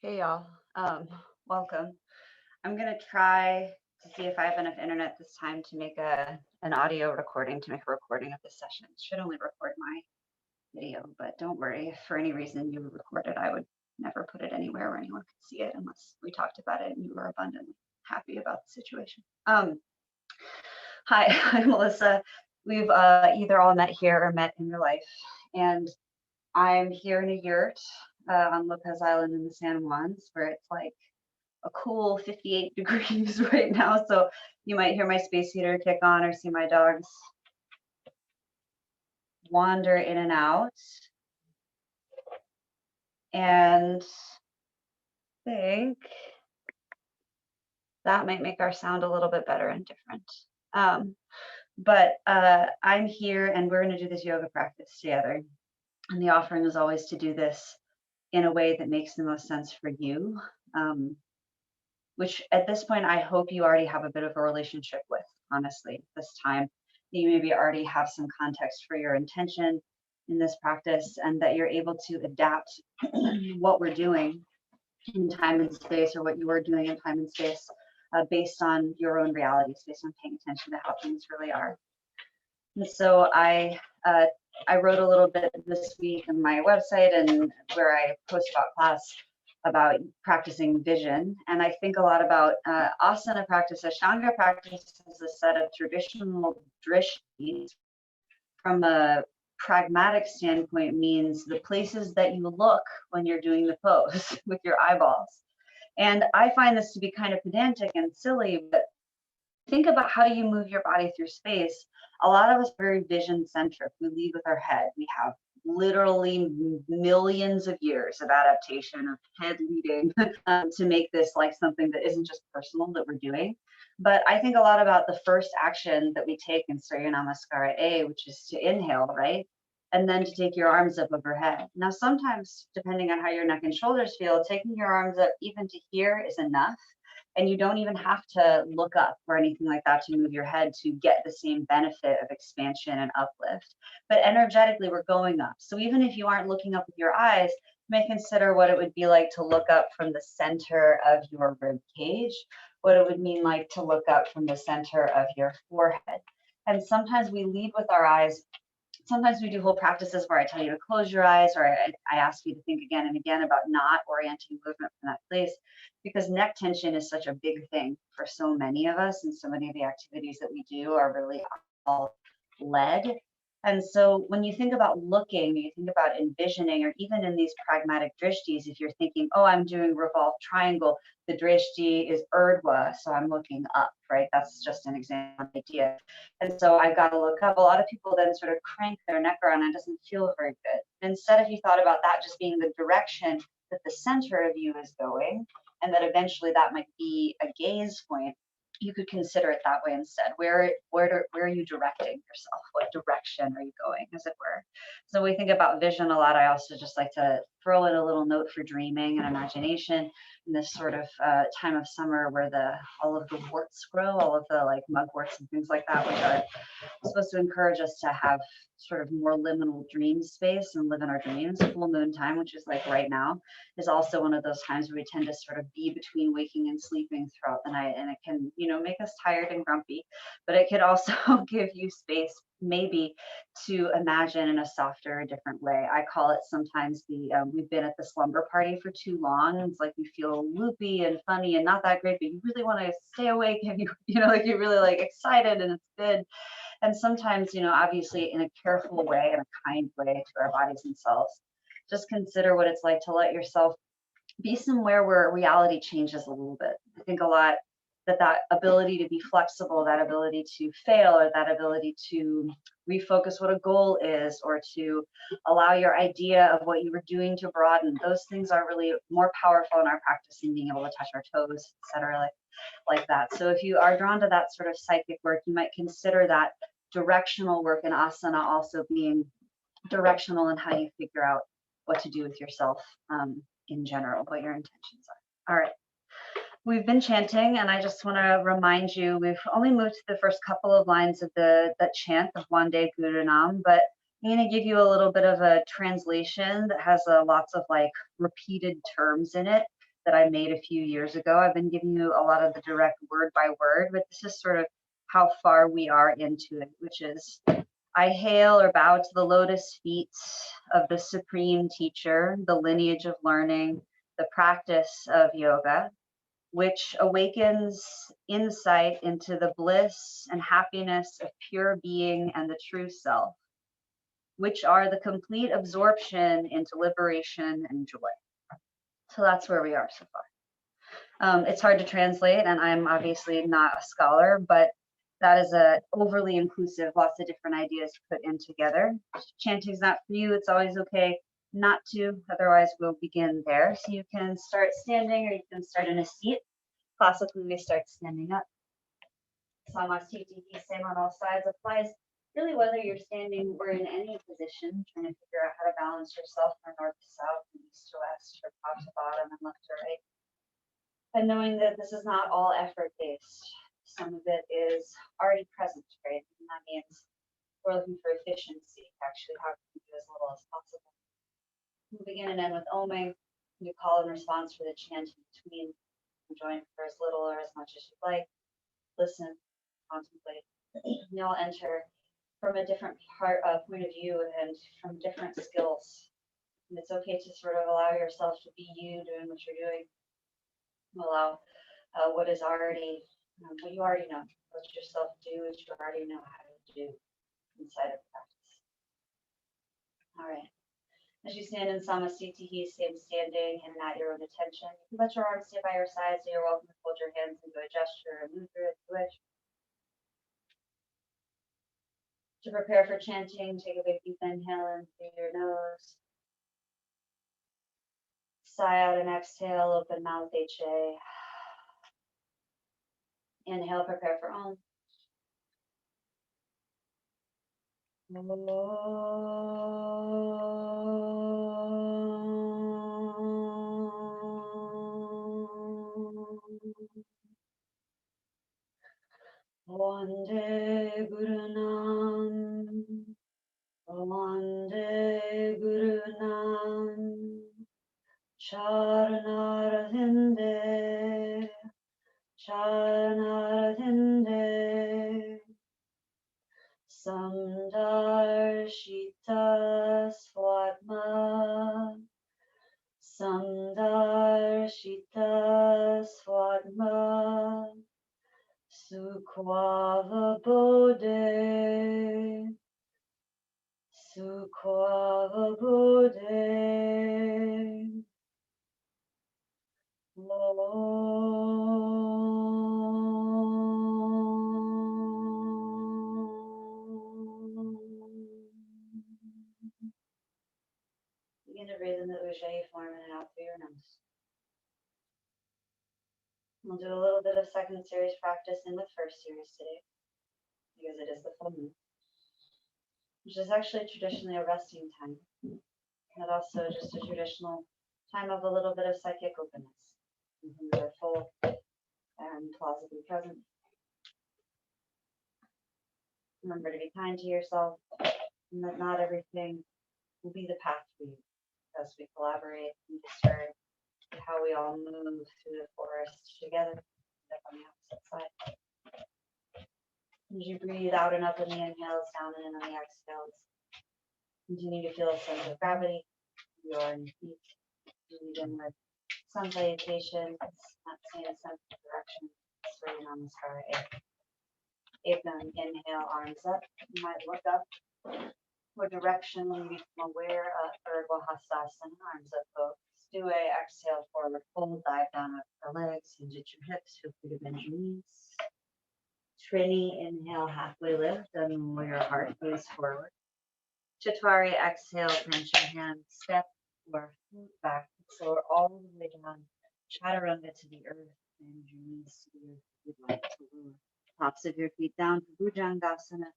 Hey y'all, welcome. I'm gonna try to see if I have enough internet this time to make an audio recording, to make a recording of this session. It should only record my video, but don't worry, if for any reason you record it, I would never put it anywhere where anyone could see it unless we talked about it and you were abundantly happy about the situation. Hi, I'm Melissa. We've either all met here or met in real life, and I'm here in a yurt on Lopez Island in the San Juans, where it's like a cool 58 degrees right now. So you might hear my space heater kick on or see my dogs wander in and out. And I think that might make our sound a little bit better and different. But I'm here and we're going to do this yoga practice together. And the offering is always to do this in a way that makes the most sense for you, which at this point, I hope you already have a bit of a relationship with, honestly, this time. You maybe already have some context for your intention in this practice and that you're able to adapt what we're doing in time and space, or what you are doing in time and space, based on your own realities, based on paying attention to how things really are. And so I wrote a little bit this week on my website and where I post about class about practicing vision. And I think a lot about asana practice. Ashtanga practice is a set of traditional drishtis. From a pragmatic standpoint, means the places that you look when you're doing the pose with your eyeballs. And I find this to be kind of pedantic and silly, but think about how do you move your body through space. A lot of us are very vision centric. We lead with our head. We have literally millions of years of adaptation of head leading to make this like something that isn't just personal that we're doing. But I think a lot about the first action that we take in Surya Namaskara A, which is to inhale, right? And then to take your arms up overhead. Now, sometimes, depending on how your neck and shoulders feel, taking your arms up even to here is enough. And you don't even have to look up or anything like that to move your head to get the same benefit of expansion and uplift. But energetically, we're going up. So even if you aren't looking up with your eyes, you may consider what it would be like to look up from the center of your rib cage, what it would mean like to look up from the center of your forehead. And sometimes we lead with our eyes. Sometimes we do whole practices where I tell you to close your eyes, or I ask you to think again and again about not orienting movement from that place, because neck tension is such a big thing for so many of us, and so many of the activities that we do are really all lead. And so when you think about looking, you think about envisioning, or even in these pragmatic drishtis, if you're thinking, oh, I'm doing revolved triangle, the drishti is urdhva, so I'm looking up, right? That's just an example idea. And so I've got to look up. A lot of people then sort of crank their neck around and it doesn't feel very good. Instead, if you thought about that just being the direction that the center of you is going, and that eventually that might be a gaze point, you could consider it that way instead. Where are you directing yourself? What direction are you going, as it were? So we think about vision a lot. I also just like to throw in a little note for dreaming and imagination in this sort of time of summer where all of the warts grow, all of the like mugworts and things like that, which are supposed to encourage us to have sort of more liminal dream space and live in our dreams. Full moon time, which is like right now, is also one of those times where we tend to sort of be between waking and sleeping throughout the night, and it can, make us tired and grumpy, but it could also give you space maybe to imagine in a softer, different way. I call it sometimes we've been at the slumber party for too long. It's like you feel loopy and funny and not that great, but you really want to stay awake and like you're really like excited and it's good. And sometimes, obviously in a careful way, in a kind way to our bodies and selves, just consider what it's like to let yourself be somewhere where reality changes a little bit. I think a lot that ability to be flexible, that ability to fail, or that ability to refocus what a goal is, or to allow your idea of what you were doing to broaden, those things are really more powerful in our practice than being able to touch our toes, etc., like that. So if you are drawn to that sort of psychic work, you might consider that directional work in asana also being directional in how you figure out what to do with yourself in general, what your intentions are. All right. We've been chanting, and I just want to remind you, we've only moved to the first couple of lines of that chant of Wande Guru Nam, but I'm going to give you a little bit of a translation that has lots of like repeated terms in it that I made a few years ago. I've been giving you a lot of the direct word by word, but this is sort of how far we are into it, which is I hail or bow to the lotus feet of the supreme teacher, the lineage of learning, the practice of yoga, which awakens insight into the bliss and happiness of pure being and the true self, which are the complete absorption into liberation and joy. So that's where we are so far. It's hard to translate, and I'm obviously not a scholar, but that is a overly inclusive, lots of different ideas put in together. Chanting's not for you. It's always okay not to, otherwise we'll begin there. So you can start standing or you can start in a seat. Classically, we start standing up. Samasthiti, same on all sides, applies really whether you're standing or in any position, trying to figure out how to balance yourself from north to south, from east to west, from top to bottom, and left to right. And knowing that this is not all effort-based. Some of it is already present, right? And that means we're looking for efficiency. Actually, how can we do as little as possible? We begin and end with oming. You call and response for the chant in between. Join for as little or as much as you'd like. Listen, contemplate. You'll enter from a different point of view and from different skills. And it's okay to sort of allow yourself to be you doing what you're doing. Allow what is already, what you already know. Let yourself do what you already know how to do inside of practice. All right. As you stand in Samasthiti, same standing and at your own attention. You can let your arms stay by your side, so you're welcome to fold your hands into a gesture or move through it if you wish. To prepare for chanting, take a big deep inhale in through your nose. Sigh out and exhale, open mouth, HA. Inhale, prepare for Om. Vande Guru Nam, Vande Guru Nam, Charanarvinde, Charanarvinde, Samdarshita Swatma, Samdarshita Swatma, Sukhava Bodhe, Sukhava Bodhe, Begin to breathe in the Ujjayi form and out through your nose. We'll do a little bit of second series practice in the first series today, because it is the full moon, which is actually traditionally a resting time, and also just a traditional time of a little bit of psychic openness. Things are full and plausibly present. Remember to be kind to yourself, and that not everything will be the path for you as we collaborate and discern how we all move through the forest together on the opposite side. As you breathe out and up in the inhales, down and in on the exhales, continue to feel a sense of gravity. You are on your feet. You begin with sun salutations, not saying a sense of direction, Surya Namaskar. Ekam, inhale, arms up. You might look up for direction when you become aware of Urdhva Hastasana, arms up folks. Do a exhale, forward fold, dive down up the legs, hinge at your hips, feel free to bend your knees. Trini, inhale, halfway lift, and lower your heart, gaze forward. Chatwari, exhale, plant your hands, step or foot back, lower all the way down. Chaturanga to the earth, bend your knees to the earth if you'd like to lower. Tops of your feet down to Bhujangasana.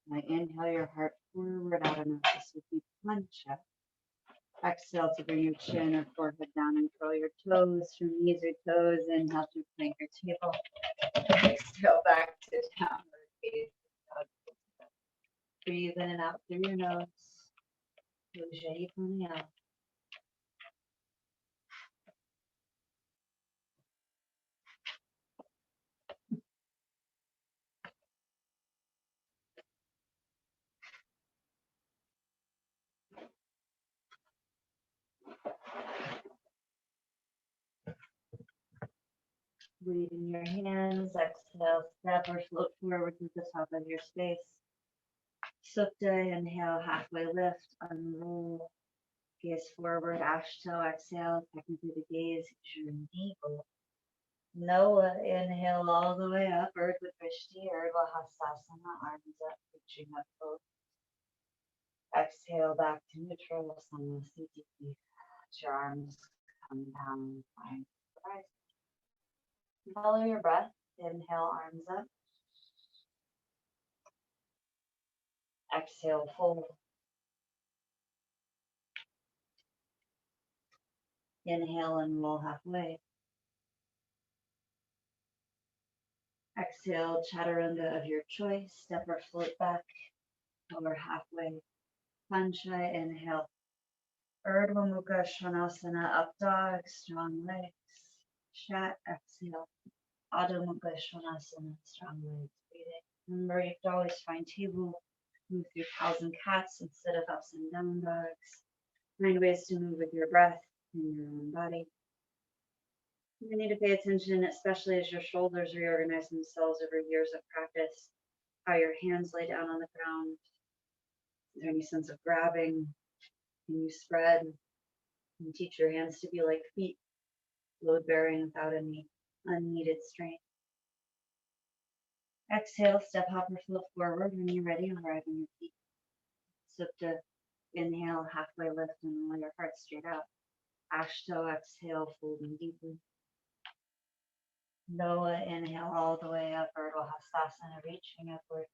Now inhale your heart forward out of nose with the plancha. Exhale to bring your chin or forehead down and curl your toes from knees or toes. Inhale to plank your table. Exhale back to downward facing dog. Breathe in and out through your nose. Ujjayi Pranayama. Breathe in your hands. Exhale, step or float forward to the top of your space. Sukta, inhale, halfway lift, unroll, gaze forward, ashta, exhale, technically the gaze is your navel. Noah, inhale all the way up, Urdhva Drishti, Urdhva Hastasana, arms up, reaching up close. Exhale back to neutral, Samasthiti. Your arms come down, find rise. Follow your breath. Inhale, arms up. Exhale, fold. Inhale and roll halfway. Exhale, chaturanga of your choice. Step or float back over halfway. Pancha, inhale. Urdhva Mukha Svanasana, up dog, strong legs. Shat, exhale. Adho Mukha Svanasana, strong legs. Breathing. Remember, you can always find table. Move through cows and cats instead of ups and down dogs. Find ways to move with your breath in your own body. You need to pay attention, especially as your shoulders reorganize themselves over years of practice, how your hands lay down on the ground. Is there any sense of grabbing? Can you spread and teach your hands to be like feet, load bearing without any unneeded strain? Exhale, step, hop, or float forward. When you're ready, arrive on your feet. Supta, inhale, halfway lift, and roll your heart straight out. Ashta, exhale, folding deeply. Noah, inhale all the way up, Urdhva Hastasana, reaching upward.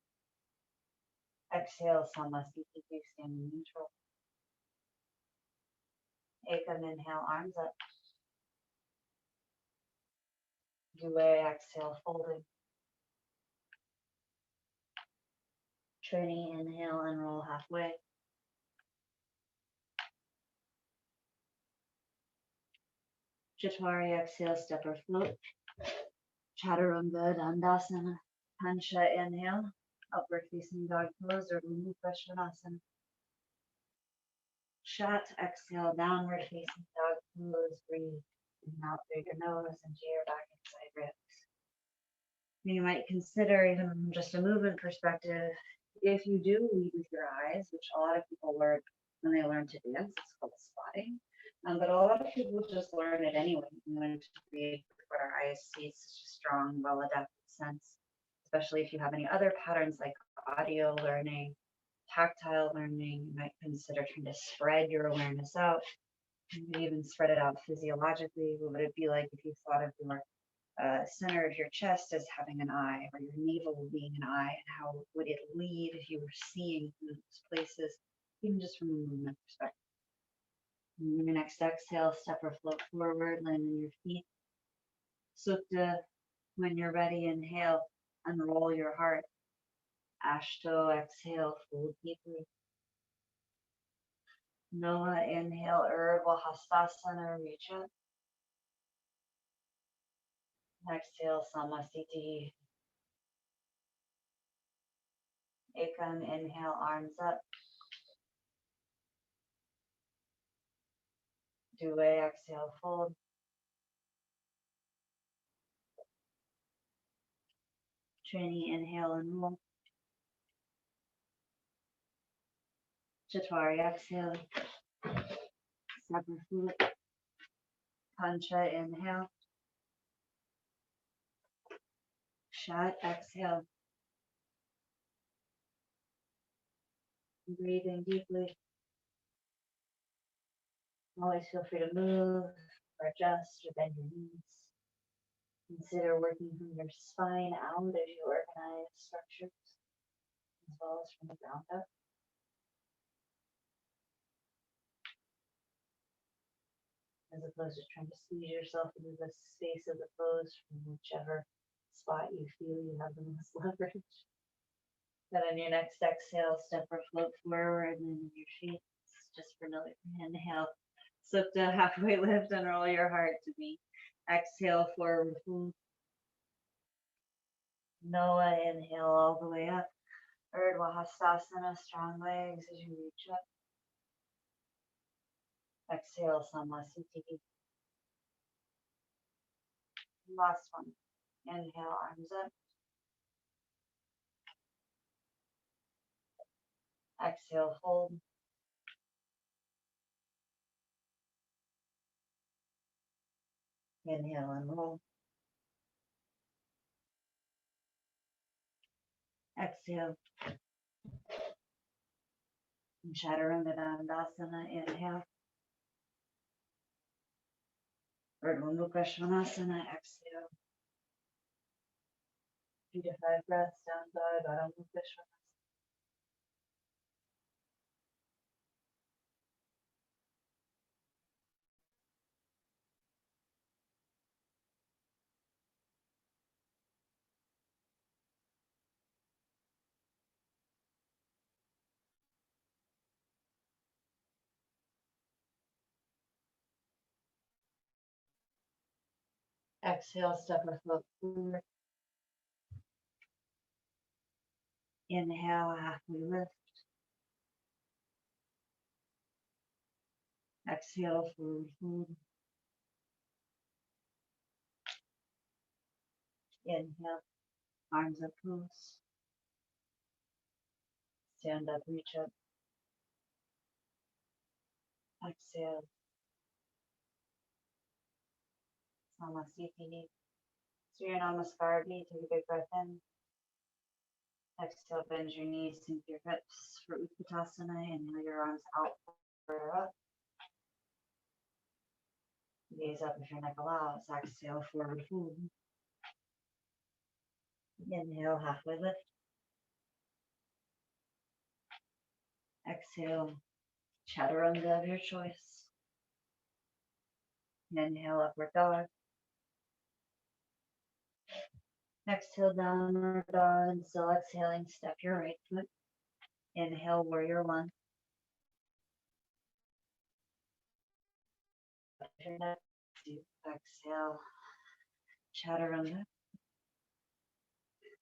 Exhale, Samasthiti, standing neutral. Ekam, inhale, arms up. Due, exhale, folding. Trini, inhale and roll halfway. Chatwari, exhale, step or float. Chaturanga Dandasana. Pancha, inhale, upward facing dog pose or Urdhva Mukha Svanasana. Shat, exhale, downward facing dog pose. Breathe in and out through your nose into your back and side ribs. You might consider, even from just a movement perspective, if you do lead with your eyes, which a lot of people learn when they learn to dance, it's called spotting. But a lot of people just learn it anyway. You learn to create what our eyes see, such a strong, well-adapted sense, especially if you have any other patterns like audio learning, tactile learning. You might consider trying to spread your awareness out. You could even spread it out physiologically. What would it be like if you thought of your center of your chest as having an eye, or your navel being an eye, and how would it lead if you were seeing those places, even just from a movement perspective. And your next exhale, step or float forward, land on your feet. Sukta, when you're ready, inhale, unroll your heart. Ashto, exhale, fold deeply. Noah, inhale, Urdhva Hastasana, reach up. Exhale, Samasthiti. Ekam, inhale, arms up. Due, exhale, fold. Trini, inhale and roll. Chatwari, exhale. Step or float. Pancha, inhale. Shat, exhale. Breathing deeply. Always feel free to move or adjust or bend your knees. Consider working from your spine out as you organize structures, as well as from the ground up. As opposed to trying to squeeze yourself into the space of the pose from whichever spot you feel you have the most leverage. Then on your next exhale, step or float forward and then your feet. Just for another inhale. Supta, halfway lift and roll your heart to me. Exhale, forward fold. Noah, inhale all the way up. Urdhva Hastasana, strong legs as you reach up. Exhale, Samasthiti. Last one. Inhale, arms up. Exhale, fold. Inhale and roll. Exhale. Chaturanga Dandasana. Inhale. Urdhva Svanasana. Exhale. 3 to 5 breaths down dog. Adho Mukha Svanasana. Exhale, step or foot forward. Inhale, halfway lift. Exhale, forward fold. Inhale, arms up close. Stand up, reach up. Exhale, Samasthiti. Surya Namaskar. Take a big breath in. Exhale, bend your knees, sink your hips for Utkatasana. Inhale your arms out, further up. Gaze up if your neck allows. Exhale, forward fold. Inhale, halfway lift. Exhale, Chaturanga of your choice. Inhale, upward dog. Exhale, downward dog. And still exhaling, step your right foot. Inhale, warrior one. Exhale, Chaturanga.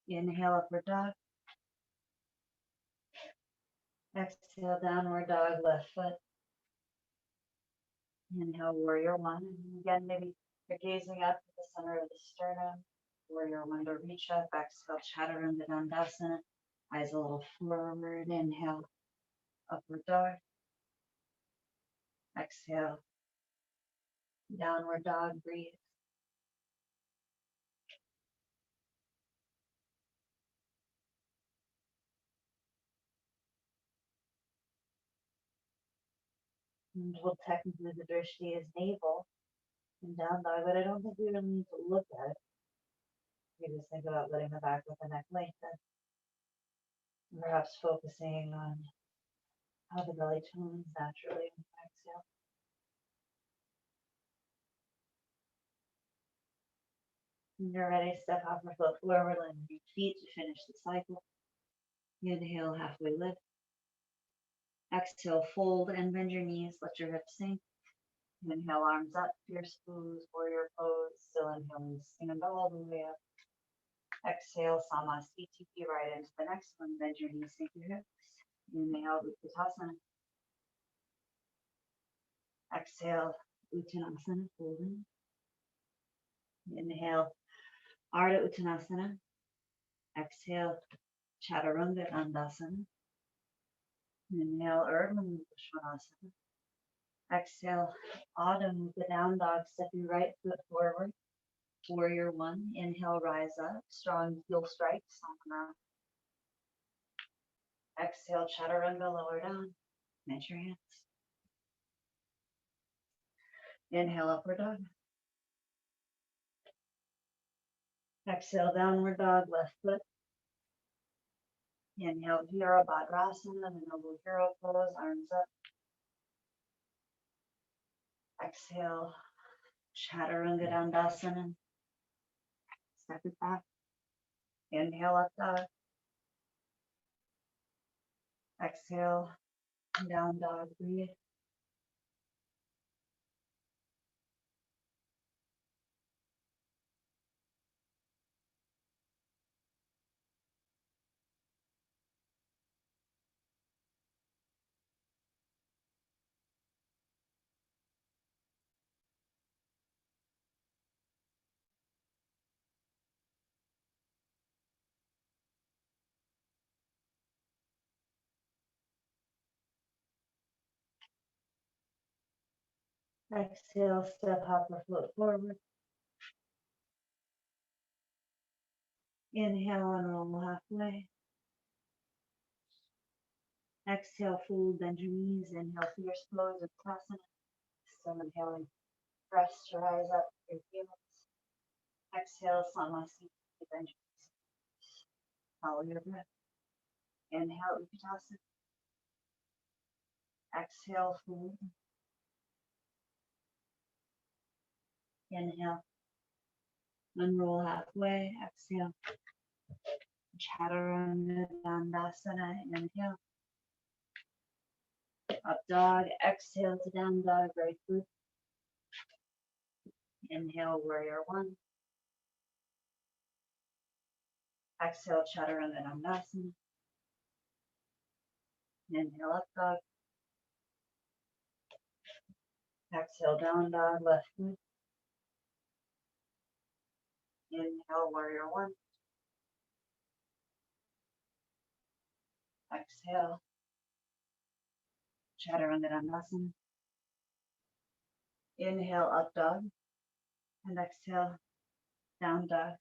Inhale, upward dog. Exhale, downward dog, left foot. Inhale, warrior one. And again, maybe you're gazing up at the center of the sternum. Warrior one to reach up. Exhale, Chaturanga Dandasana. Eyes a little forward. Inhale, upward dog. Exhale, downward dog, breathe. And well, technically the drishti is navel and down dog, but I don't think we really need to look at it. We just think about letting the back of the neck lengthen. And perhaps focusing on how the belly tones naturally when you exhale. When you're ready, step off your foot forward, land your feet to finish the cycle. Inhale, halfway lift. Exhale, fold and bend your knees, let your hips sink. Inhale, arms up, fierce pose, warrior pose. Still inhaling, stand all the way up. Exhale, Samasthiti, right into the next one. Bend your knees, sink your hips. Inhale, Utkatasana. Exhale, Uttanasana, folding. Inhale, Ardha Uttanasana. Exhale, Chaturanga Dandasana. Inhale, Urdhva Svanasana. Exhale, Adho Mukha down dog. Step your right foot forward. Warrior one. Inhale, rise up. Strong heel strikes on the ground. Exhale, Chaturanga, lower down. Bend your hands. Inhale, upward dog. Exhale, downward dog, left foot. Inhale, Virabhadrasana, the noble hero pose, arms up. Exhale, Chaturanga Dandasana. Step it back. Inhale, up dog. Exhale, down dog, breathe. Exhale, step, hop, or float forward. Inhale, unroll halfway. Exhale, fold, bend your knees. Inhale, fierce pose of Plow. Still inhaling, press your eyes up your heels. Exhale, Samasthiti, bend your knees. Follow your breath. Inhale, Uttanasana. Exhale, fold. Inhale, unroll halfway. Exhale, Chaturanga Dandasana. Inhale, up dog. Exhale to down dog, right foot. Inhale, warrior one. Exhale, Chaturanga Dandasana. Inhale, up dog. Exhale, down dog, left foot. Inhale, warrior one. Exhale, Chaturanga Dandasana. Inhale, up dog. And exhale, down dog.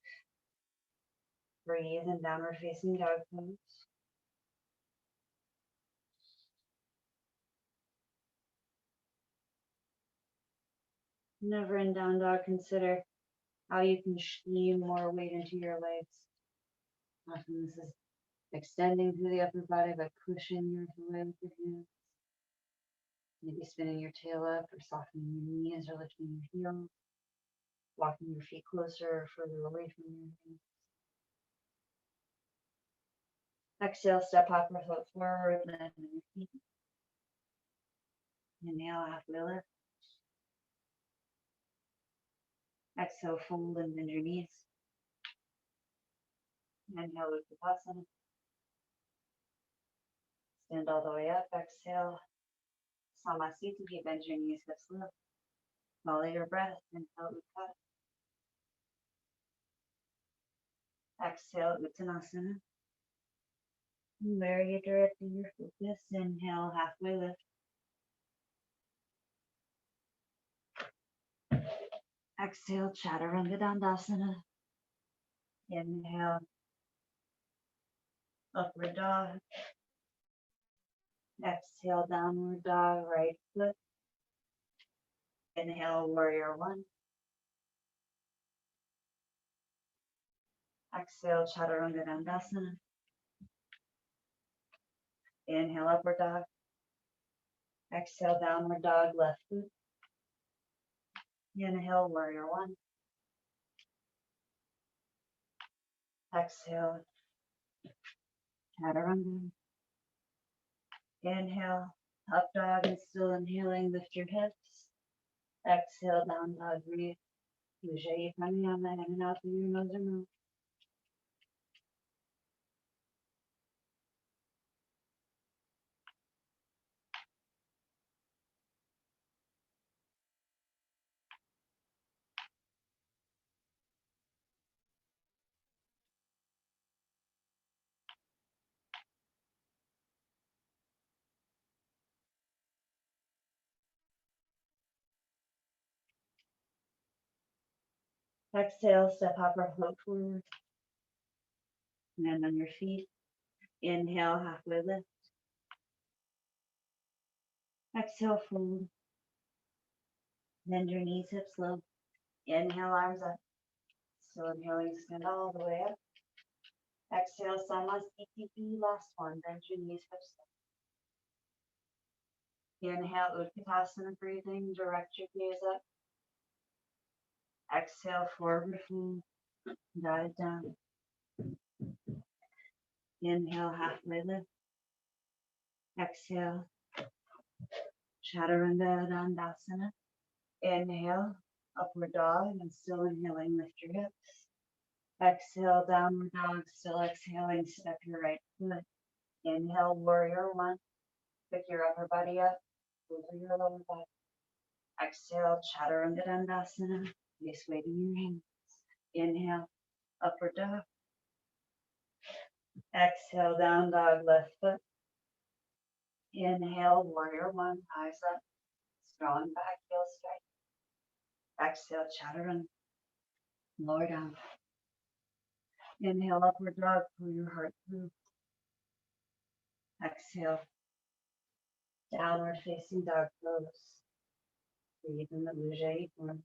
Breathe in downward facing dog pose. Never in down dog, consider how you can stream more weight into your legs. Often this is extending through the upper body by pushing your away with your hands. Maybe spinning your tail up or softening your knees or lifting your heels. Walking your feet closer or further away from your hands. Exhale, step, hop, or float forward, land on your feet. Inhale, halfway lift. Exhale, fold and bend your knees. Inhale, Uttanasana. Stand all the way up. Exhale, Samasthiti, bend your knees, hips lift. Follow your breath. Inhale, Uttanasana. Exhale, Uttanasana. Where are you directing your focus? Inhale, halfway lift. Exhale, Chaturanga Dandasana. Inhale, upward dog. Exhale, downward dog, right foot. Inhale, warrior one. Exhale, Chaturanga Dandasana. Inhale, upward dog. Exhale, downward dog, left foot. Inhale, warrior one. Exhale, Chaturanga. Inhale, up dog, and still inhaling, lift your hips. Exhale, down dog, breathe. Ujjayi pranayama, in and out through your nose or mouth. Exhale, step, hop, or float forward. Land on your feet. Inhale, halfway lift. Exhale, fold. Bend your knees, hips low. Inhale, arms up. Still inhaling, stand all the way up. Exhale, Samasthiti, last one. Bend your knees, hips low. Inhale, Uttanasana, breathing. Direct your gaze up. Exhale, forward fold. Dive down. Inhale, halfway lift. Exhale, Chaturanga Dandasana. Inhale, upward dog, and still inhaling, lift your hips. Exhale, downward dog, still exhaling, step your right foot. Inhale, warrior one. Pick your upper body up, over your lower body. Exhale, Chaturanga Dandasana. Place weight in your hands. Inhale, upward dog. Exhale, down dog, left foot. Inhale, warrior one, eyes up. Strong back heel straight. Exhale, chaturanga. Lower down. Inhale, upward dog. Pull your heart through. Exhale, downward facing dog pose. Breathe in the Lunge form.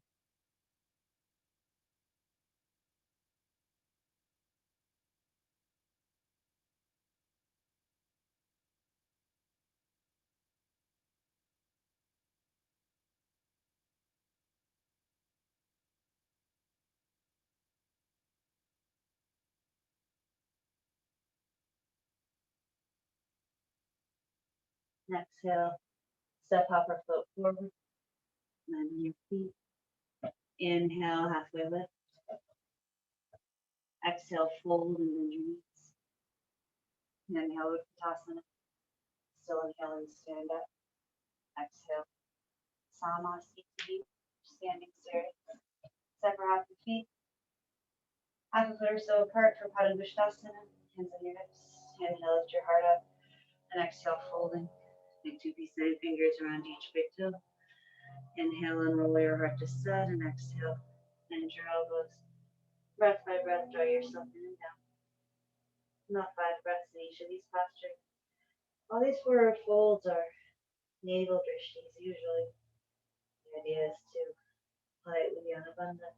Exhale, step hopper float forward. Land on your feet. Inhale, halfway lift. Exhale, fold and bend your knees. Inhale, Uttanasana. Still inhaling, stand up. Exhale, Samasthiti, standing straight. Separate half your feet. Half a foot or so apart for Padangusthasana. Hands on your hips. Inhale, lift your heart up. And exhale, folding. Make two peace-sign fingers around each big toe. Inhale and roll your heart to side. And exhale, bend your elbows. Breath by breath, draw yourself in and down. Not 5 breaths in each of these postures. All these forward folds are navel drishtis usually. The idea is to apply Uddiyana Bandha.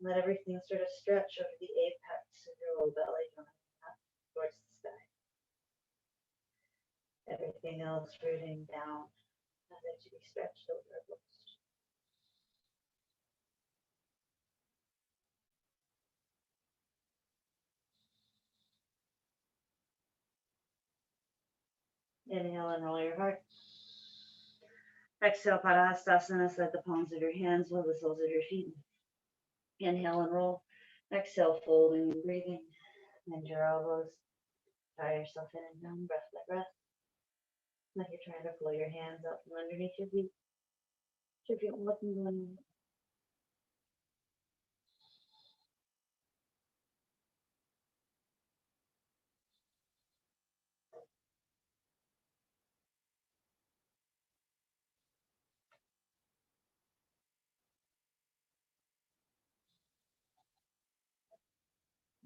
Let everything sort of stretch over the apex of your low belly, up towards the sky. Everything else rooting down as it to be stretched over a post. Inhale and roll your heart. Exhale, Padahastasana, set the palms of your hands with the soles of your feet. Inhale and roll. Exhale, folding and breathing. Bend your elbows. Tie yourself in and down, breath by breath. Like you're trying to pull your hands up from underneath your feet. If you're looking going.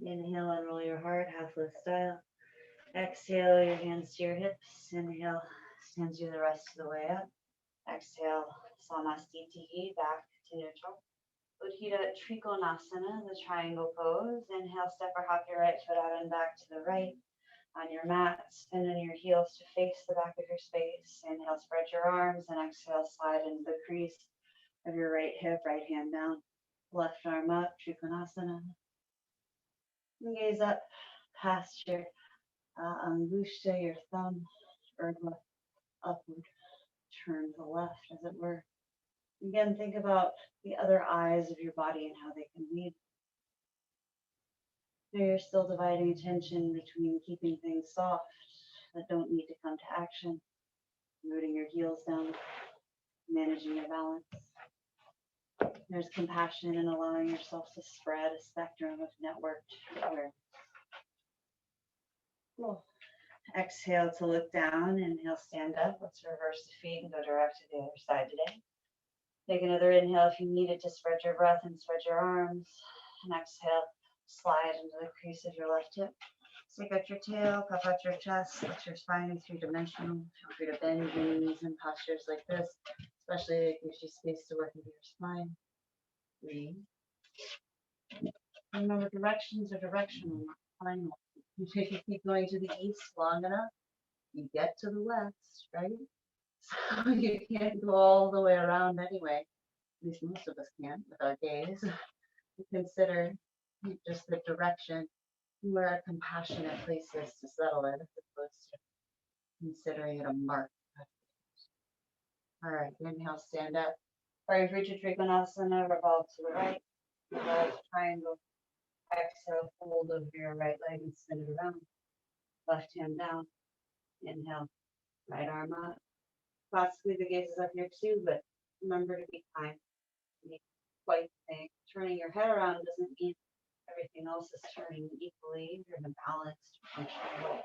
Inhale and roll your heart, half lift style. Exhale, your hands to your hips. Inhale, stands you the rest of the way up. Exhale, Samasthiti, back to neutral. Uddiyana Trikonasana, the triangle pose. Inhale, step or hop your right foot out and back to the right. On your mat, spin in your heels to face the back of your space. Inhale, spread your arms, and exhale, slide into the crease of your right hip, right hand down. Left arm up, Trikonasana. And gaze up past your Angushta, your thumb, or upward, turn to the left, as it were. Again, think about the other eyes of your body and how they can lead. Now you're still dividing attention between keeping things soft that don't need to come to action, rooting your heels down, managing your balance. There's compassion in allowing yourself to spread a spectrum of networked awareness. Cool. Exhale to look down. Inhale, stand up. Let's reverse the feet and go direct to the other side today. Take another inhale if you need it to spread your breath and spread your arms. And exhale, slide into the crease of your left hip. Stick out your tail, puff out your chest, let your spine be three-dimensional. Feel free to bend your knees in postures like this, especially if it gives you space to work into your spine. Breathe. Remember, directions are directional, not final. If you keep going to the east long enough, you get to the west, right? So you can't go all the way around anyway. At least most of us can't with our gaze. Consider just the direction where a compassionate place is to settle in, as opposed to considering it a mark. All right, inhale, stand up. Parivritta Trikonasana, revolve to the right, revolve triangle. Exhale, fold over your right leg and spin it around. Left hand down. Inhale, right arm up. Possibly the gaze is up here too, but remember to be kind. You quite think turning your head around doesn't mean everything else is turning equally. You're in a balanced functional way.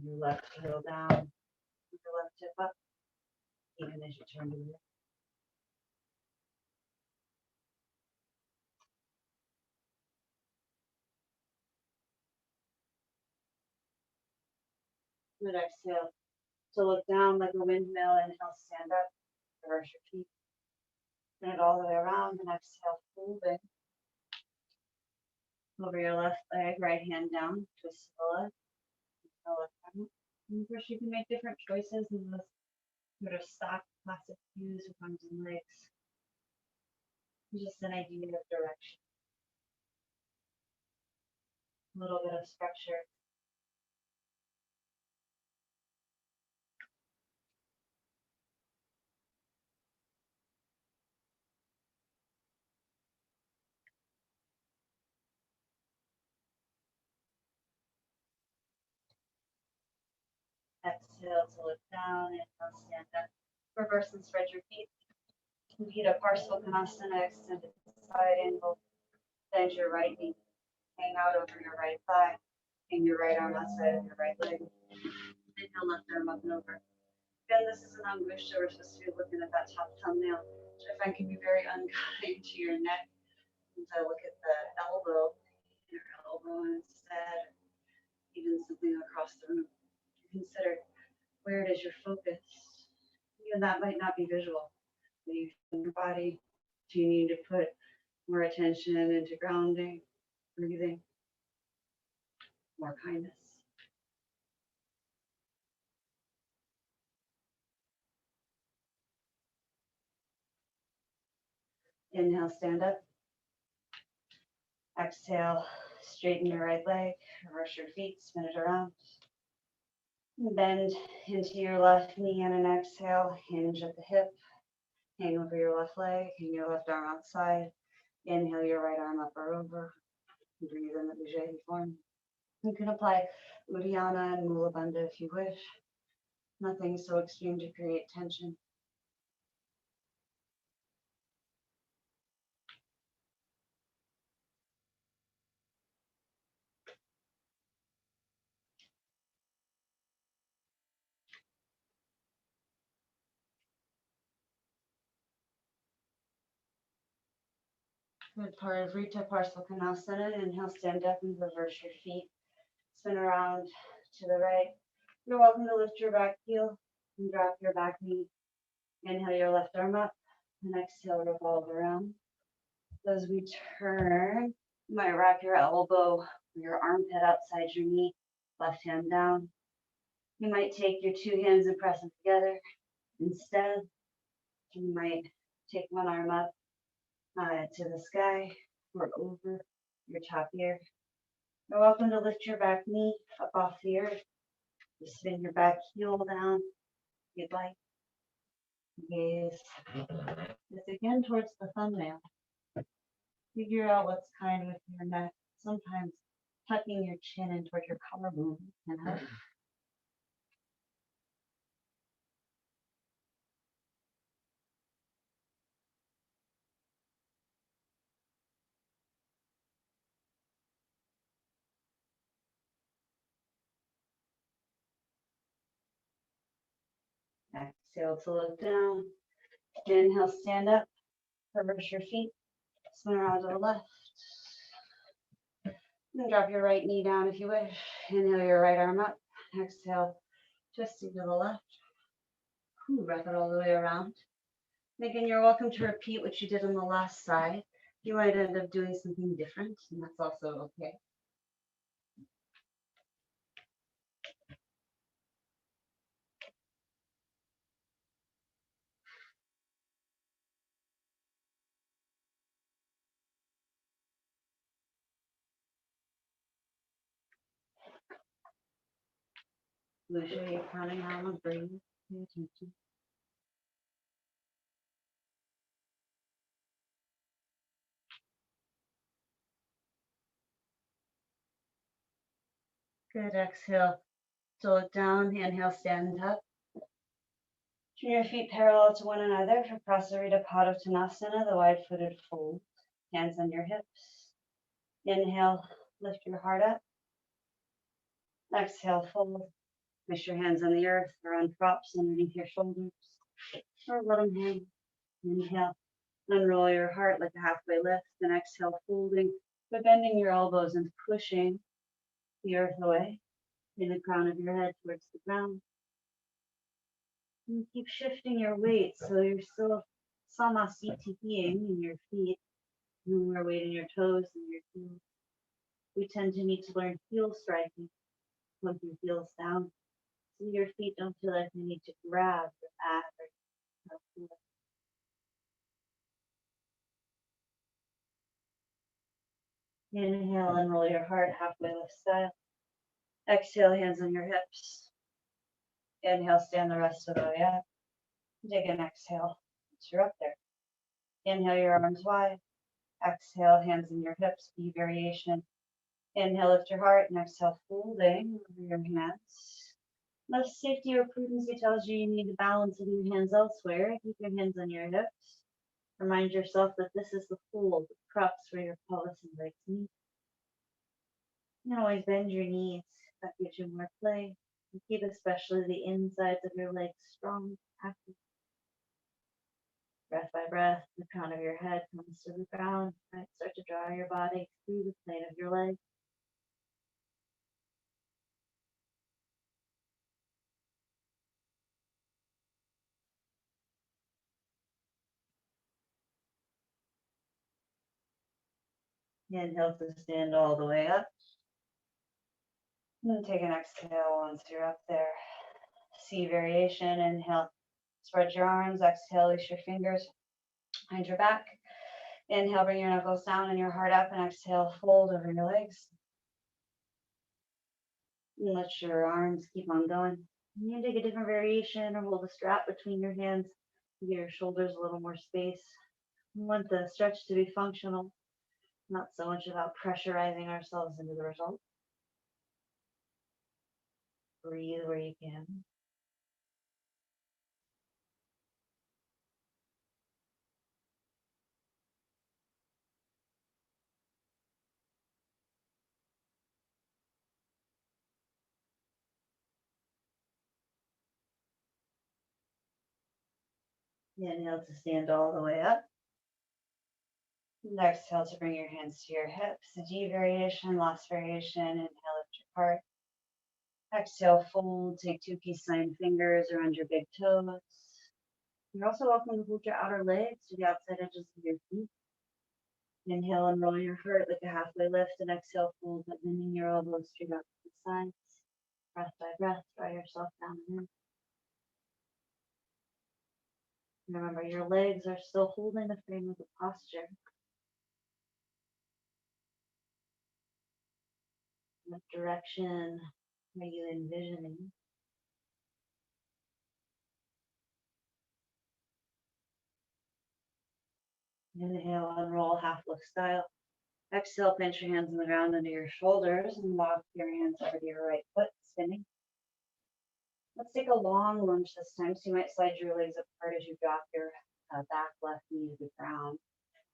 Your left heel down, your left hip up. even as you turn to it. Good exhale. So look down like a windmill. Inhale, stand up. Reverse your feet. Turn it all the way around and exhale, folding over your left leg, right hand down, twist the left. And of course, you can make different choices in this sort of stock classic views with arms and legs. Just an idea of direction. A little bit of structure. Exhale to look down. Inhale, stand up. Reverse and spread your feet. Repeat a Parsvakonasana, extended side angle. Bend your right knee. Hang out over your right thigh. Hang your right arm outside of your right leg. Inhale, left arm up and over. Again, this is an angusha. We're supposed to be looking at that top thumbnail, which I find can be very unkind to your neck. And so look at the elbow, your elbow instead, even something across the room. Consider where it is your focus. Even that might not be visual. You feel your body. Do you need to put more attention into grounding, breathing, more kindness? Inhale, stand up. Exhale, straighten your right leg, reverse your feet, spin it around. Bend into your left knee and an exhale, hinge at the hip, hang over your left leg, hang your left arm outside. Inhale your right arm up or over. Breathe in the Ujjayi form. You can apply Uddiyana and Mula Bandha if you wish. Nothing so extreme to create tension. Good part of Rita Parsvakonasana. Inhale, stand up and reverse your feet. Spin around to the right. You're welcome to lift your back heel and drop your back knee. Inhale your left arm up and exhale, revolve around. As we turn, you might wrap your elbow or your armpit outside your knee, left hand down. You might take your two hands and press them together. Instead, you might take one arm up to the sky or over your top ear. You're welcome to lift your back knee up off the earth. You spin your back heel down if you'd like. Gaze this again towards the thumbnail. Figure out what's kind with your neck. Sometimes tucking your chin in toward your collarbone can help. Exhale to look down. Inhale, stand up. Reverse your feet. Spin around to the left. And drop your right knee down if you wish. Inhale your right arm up. Exhale, twisting to the left. Wrap it all the way around. And again, you're welcome to repeat what you did on the last side. You might end up doing something different, and that's also okay. Usually you're pranayama, breathe, pay attention. Good, exhale. So look down, inhale, stand up. Turn your feet parallel to one another for Prasarita Padottanasana, the wide-footed fold. Hands on your hips. Inhale, lift your heart up. Exhale, fold. Place your hands on the earth or on props underneath your shoulders. or let them hang. Inhale, unroll your heart like a halfway lift, then exhale, folding, but bending your elbows and pushing the earth away, in the crown of your head towards the ground. And keep shifting your weight so you're still samasthitiing in your feet, no more weight in your toes and your heels. We tend to need to learn heel striking, plug your heels down, so your feet don't feel like they need to grab the mat or the floor. Inhale and roll your heart halfway lift style. Exhale, hands on your hips. Inhale, stand the rest of the way up. Take an exhale once you're up there. Inhale, your arms wide. Exhale, hands in your hips, V variation. Inhale, lift your heart, and exhale, folding over your hands. Unless safety or prudency tells you you need to balance with your hands elsewhere, keep your hands on your hips. Remind yourself that this is the fold, the crux where your pelvis and legs meet. You can always bend your knees. That gives you more play. And keep especially the insides of your legs strong, active. Breath by breath, the crown of your head comes to the ground. Right? Start to draw your body through the plane of your legs. Inhale to stand all the way up. And then take an exhale once you're up there. C variation. Inhale, spread your arms. Exhale, release your fingers behind your back. Inhale, bring your knuckles down and your heart up. And exhale, fold over your legs. And let your arms keep on going. You can take a different variation or hold a strap between your hands to give your shoulders a little more space. We want the stretch to be functional, not so much about pressurizing ourselves into the result. Breathe where you can. Inhale to stand all the way up. And exhale to bring your hands to your hips. The G variation, last variation. Inhale, lift your heart. Exhale, fold. Take two peace sign fingers around your big toes. You're also welcome to hold your outer legs to the outside edges of your feet. Inhale and roll your heart like a halfway lift, and exhale, fold, but bending your elbows straight out to the sides. Breath by breath, draw yourself down and in. Remember, your legs are still holding the frame of the posture. What direction are you envisioning? Inhale and roll half lift style. Exhale, plant your hands on the ground under your shoulders and walk your hands over to your right foot, spinning. Let's take a long lunge this time. So you might slide your legs apart as you drop your back left knee to the ground.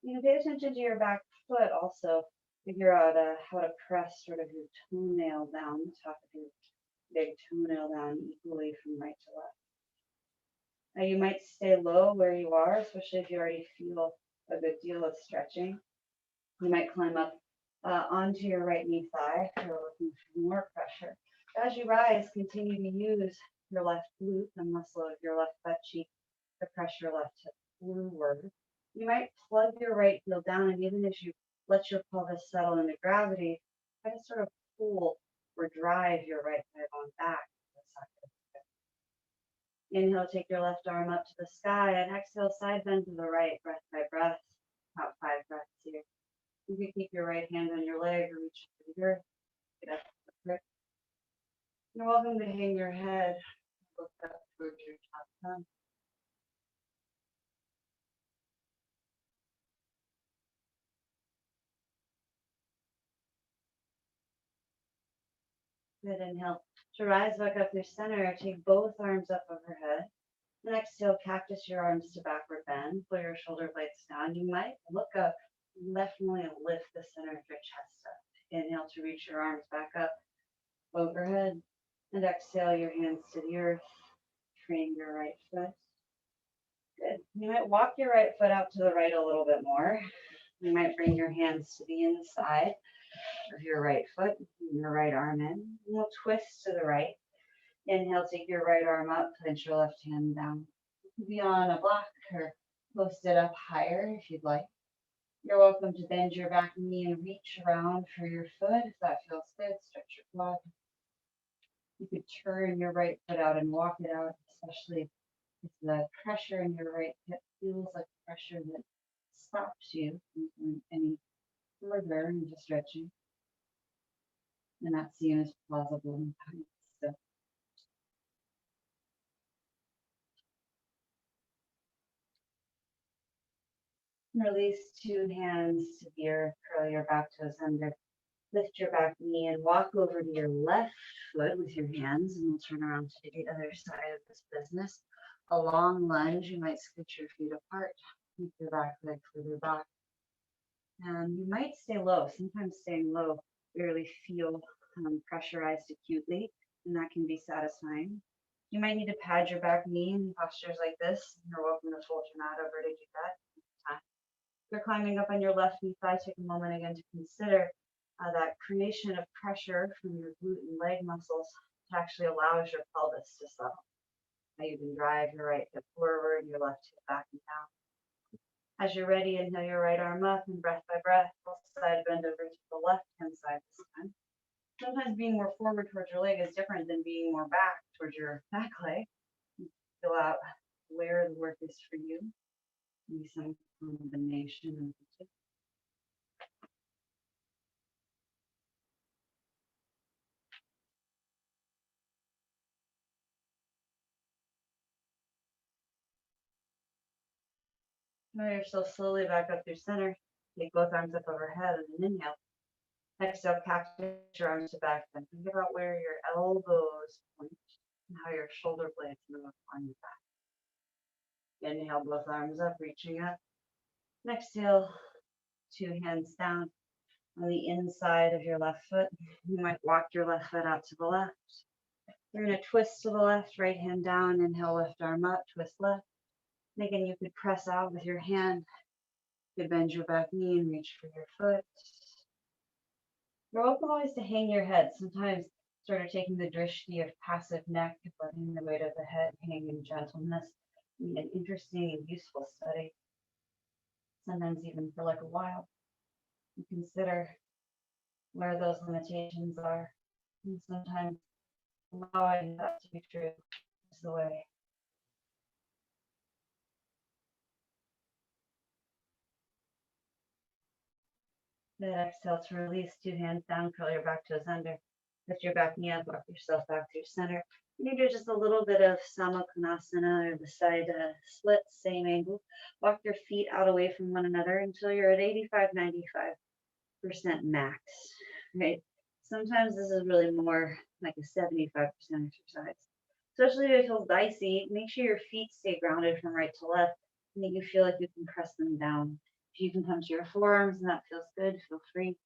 You can pay attention to your back foot also. Figure out how to press sort of your toenail down, the top of your big toenail down equally from right to left. Now you might stay low where you are, especially if you already feel a good deal of stretching. You might climb up onto your right knee thigh if you're looking for more pressure. As you rise, continue to use your left glute, the muscle of your left butt cheek, to press your left hip forward. You might plug your right heel down, and even as you let your pelvis settle into gravity, try to sort of pull or drive your right thigh bone back to the side of the hip. Inhale, take your left arm up to the sky, and exhale, side bend to the right, breath by breath. About 5 breaths here. You can keep your right hand on your leg or reach for the earth. Get up to the grip. You're welcome to hang your head, look up towards your top thumb. Good, inhale. To rise back up through center, take both arms up overhead. And exhale, cactus your arms to backward bend. Pull your shoulder blades down. You might look up, definitely lift the center of your chest up. Inhale to reach your arms back up overhead. And exhale your hands to the earth. Train your right foot. Good. You might walk your right foot out to the right a little bit more. You might bring your hands to the inside of your right foot, your right arm in. And we'll twist to the right. Inhale, take your right arm up, pinch your left hand down. You can be on a block or post it up higher if you'd like. You're welcome to bend your back knee and reach around for your foot if that feels good. Stretch your quad. You could turn your right foot out and walk it out, especially if the pressure in your right hip feels like pressure that stops you from going any further into stretching. And that's seen as plausible and kind. So release 2 hands to the earth, curl your back toes under. Lift your back knee and walk over to your left foot with your hands, and we'll turn around to the other side of this business. A long lunge, you might scooch your feet apart, keep your back leg further back. And you might stay low. Sometimes staying low, you really feel pressurized acutely, and that can be satisfying. You might need to pad your back knee in postures like this. You're welcome to fold your mat over to do that. If you're climbing up on your left knee thigh, take a moment again to consider that creation of pressure from your glute and leg muscles to actually allows your pelvis to settle. Now you can drive your right hip forward, your left hip back and down. As you're ready, inhale your right arm up and breath by breath, both side bend over to the left hand side this time. Sometimes being more forward towards your leg is different than being more back towards your back leg. Feel out where the work is for you. Maybe some combination of the two. Move yourself slowly back up through center. Take both arms up overhead and an inhale. Exhale, cactus your arms to back. Then think about where your elbows point and how your shoulder blades move on your back. Inhale, both arms up, reaching up. And exhale, 2 hands down on the inside of your left foot. You might walk your left foot out to the left. You're going to twist to the left, right hand down. Inhale, lift arm up, twist left. And again, you could press out with your hand. You could bend your back knee and reach for your foot. You're welcome always to hang your head. Sometimes sort of taking the drishti of passive neck, letting the weight of the head hang in gentleness. An interesting and useful study. Sometimes even for like a while. You consider where those limitations are. And sometimes allowing that to be true is the way. Then exhale to release, 2 hands down, curl your back toes under. Lift your back knee up, walk yourself back through center. You do just a little bit of Samakonasana or the side split, same angle. Walk your feet out away from one another until you're at 85-95% max, right? Sometimes this is really more like a 75% exercise. Especially if it feels dicey, make sure your feet stay grounded from right to left and that you feel like you can press them down. If you can come to your forearms and that feels good, feel free.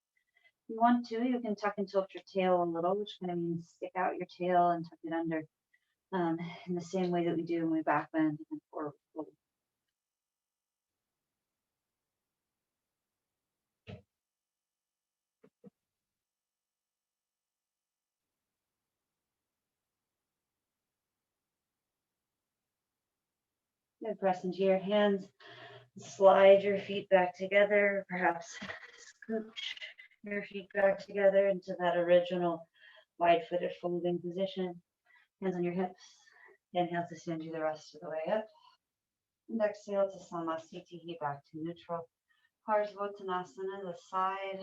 If you want to, you can tuck and tilt your tail a little, which kind of means stick out your tail and tuck it under in the same way that we do when we back bend and forward fold. Then press into your hands, slide your feet back together, perhaps scooch your feet back together into that original wide-footed folding position. Hands on your hips. Inhale to send you the rest of the way up. And exhale to Samasthiti, back to neutral. Parsvottanasana, the side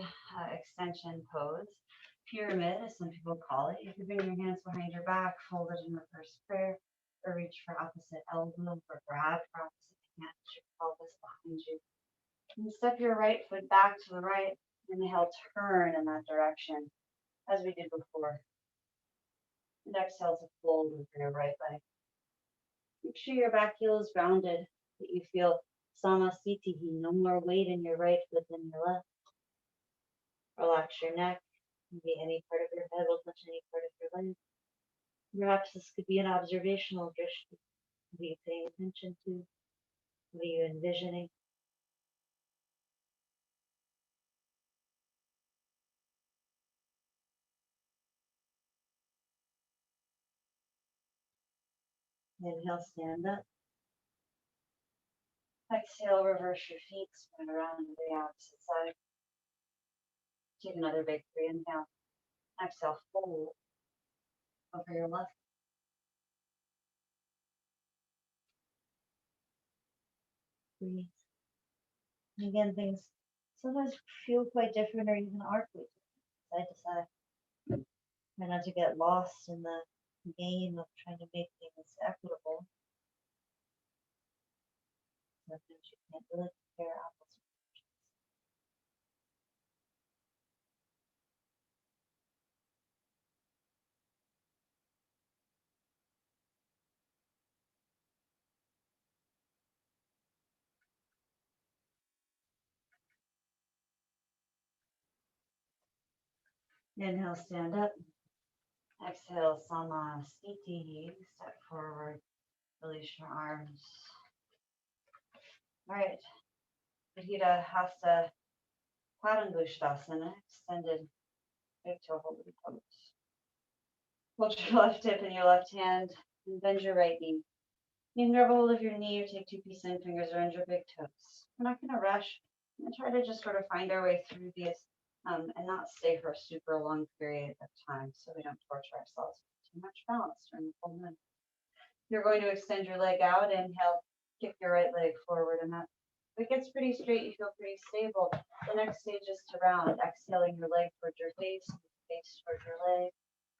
extension pose. Pyramid, as some people call it. You can bring your hands behind your back, fold it in reverse prayer, or reach for opposite elbow, or grab for opposite hand, your pelvis behind you. And step your right foot back to the right. Inhale, turn in that direction, as we did before. And exhale to fold over your right leg. Make sure your back heel is grounded, that you feel Samasthiti, no more weight in your right foot than your left. Relax your neck. Maybe any part of your head will touch any part of your leg. Perhaps this could be an observational drishti to be paying attention to. What are you envisioning? Inhale, stand up. Exhale, reverse your feet, spin around to the opposite side. Take another big three inhale. Exhale, fold over your left. Breathe. And again, things sometimes feel quite different or even are quite different side to side. Try not to get lost in the game of trying to make things equitable. Sometimes you can't really compare apples and oranges. Inhale, stand up. Exhale, Samasthiti. Step forward. Release your arms. All right. Adhita Hasta Padangusthasana. Extended big toe hold of the toes. Hold your left hip in your left hand and bend your right knee. You can grab a hold of your knee or take two peace sign fingers around your big toes. We're not going to rush. We're going to try to just sort of find our way through these and not stay for a super long period of time so we don't torture ourselves with too much balance during the full moon. You're going to extend your leg out. Inhale, kick your right leg forward, and that if it gets pretty straight, you feel pretty stable. The next stage is to round, exhaling your leg towards your face towards your leg.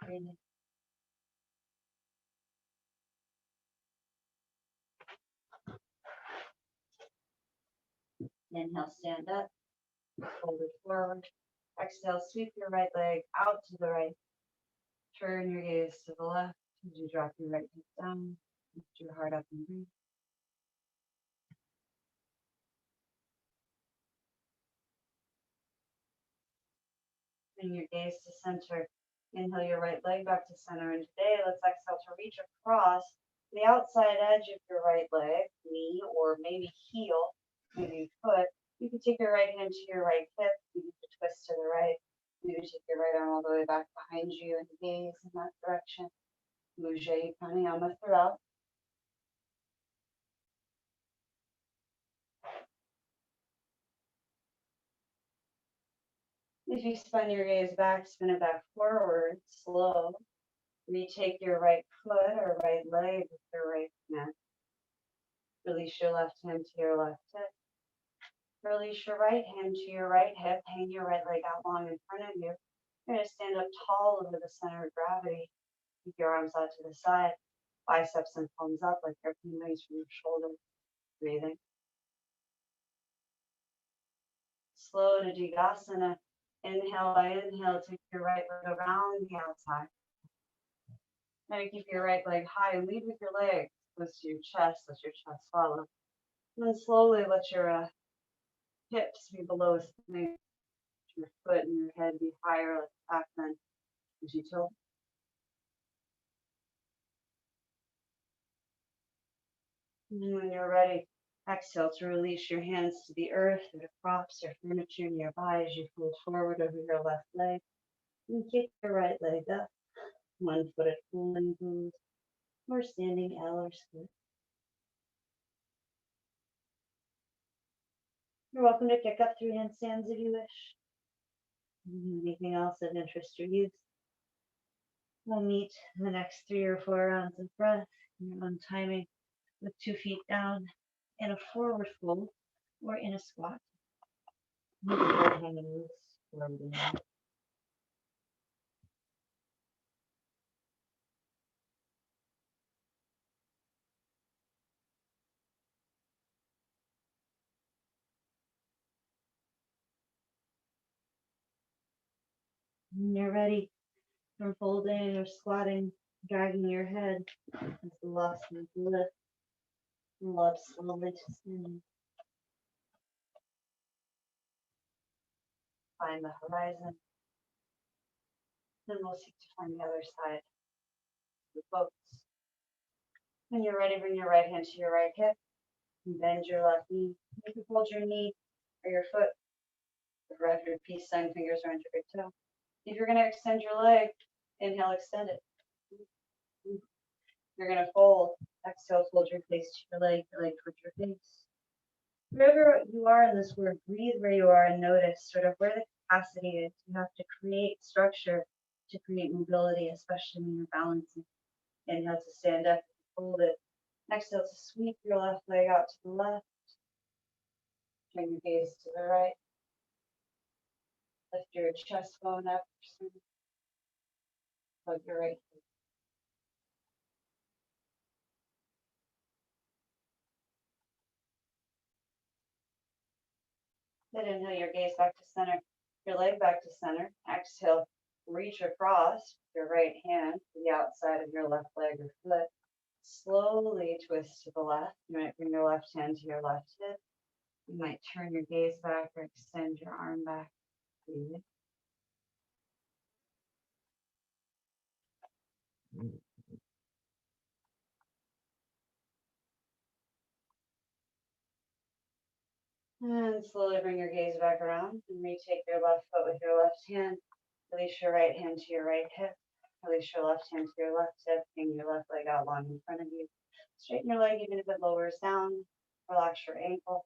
Breathing. Inhale, stand up, fold it forward. Exhale, sweep your right leg out to the right. Turn your gaze to the left as you drop your right hip down. Lift your heart up and breathe. Bring your gaze to center. Inhale your right leg back to center. And today, let's exhale to reach across the outside edge of your right leg, knee, or maybe heel, maybe foot. You can take your right hand to your right hip. You can twist to the right. You can take your right arm all the way back behind you and gaze in that direction. Lunge pranayama throughout. If you spin your gaze back, spin it back forward, slow. Retake your right foot or right leg with your right hand. Release your left hand to your left hip. Release your right hand to your right hip. Hang your right leg out long in front of you. You're going to stand up tall over the center of gravity. Keep your arms out to the side. Biceps and palms up like airplane wings from your shoulder. Breathing. Slow to Dandasana. Inhale by inhale, take your right leg around the outside. Now you keep your right leg high and lead with your legs close to your chest, let your chest follow. And then slowly let your hips be below spine, your foot and your head be higher, let the back bend as you tilt. And when you're ready, exhale to release your hands to the earth or to props or furniture nearby as you fold forward over your left leg. And kick your right leg up, one foot at full pose, or standing L or split. You're welcome to pick up 3 handstands if you wish. Anything else of interest or use. We'll meet the next 3 or 4 rounds of breath in your own timing with 2 feet down in a forward fold or in a squat. Maybe hanging loose forward and back. When you're ready from folding or squatting, dragging your head as the last one to lift. Love slowly to standing. Find the horizon. Then we'll seek to find the other side. The boats. When you're ready, bring your right hand to your right hip. Bend your left knee. You can hold your knee or your foot. Wrap your peace sign fingers around your big toe. If you're going to extend your leg, inhale, extend it. You're going to fold. Exhale, fold your face to your leg towards your face. Wherever you are in this word, breathe where you are and notice sort of where the capacity is. You have to create structure to create mobility, especially when you're balancing. Inhale to stand up, hold it. Exhale to sweep your left leg out to the left. Turn your gaze to the right. Lift your chest bone up. Hug your right foot. Then inhale your gaze back to center. Your leg back to center. Exhale, reach across your right hand to the outside of your left leg or foot. Slowly twist to the left. You might bring your left hand to your left hip. You might turn your gaze back or extend your arm back. Breathe. And slowly bring your gaze back around and retake your left foot with your left hand. Release your right hand to your right hip. Release your left hand to your left hip. Bring your left leg out long in front of you. Straighten your leg even if it lowers down. Relax your ankle.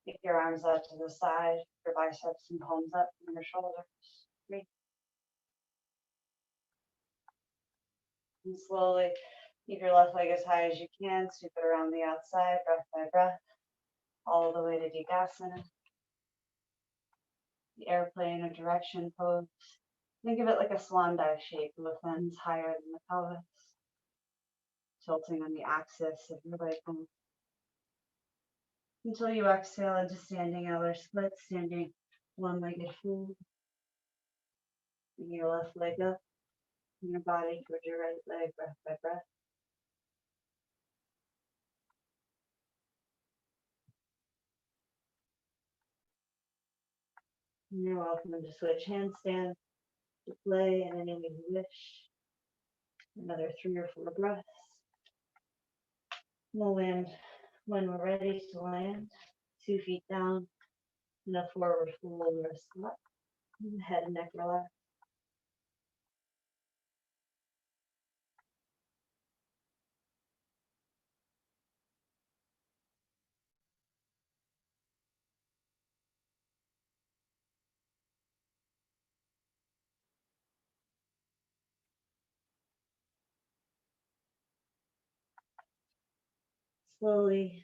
Kick your arms out to the side. Your biceps and palms up from your shoulders. Breathe. And slowly keep your left leg as high as you can. Sweep it around the outside, breath by breath, all the way to Dandasana. The airplane of direction pose. Think of it like a swan dive shape, both ends higher than the pelvis, tilting on the axis of your leg bone. Until you exhale into standing elbow split, standing one-legged fold. Bring your left leg up, and your body towards your right leg, breath by breath. And you're welcome to switch handstand to play in any way you wish. Another 3 or 4 breaths. We'll land when we're ready to land. 2 feet down in a forward fold or a squat. Head and neck relax. Slowly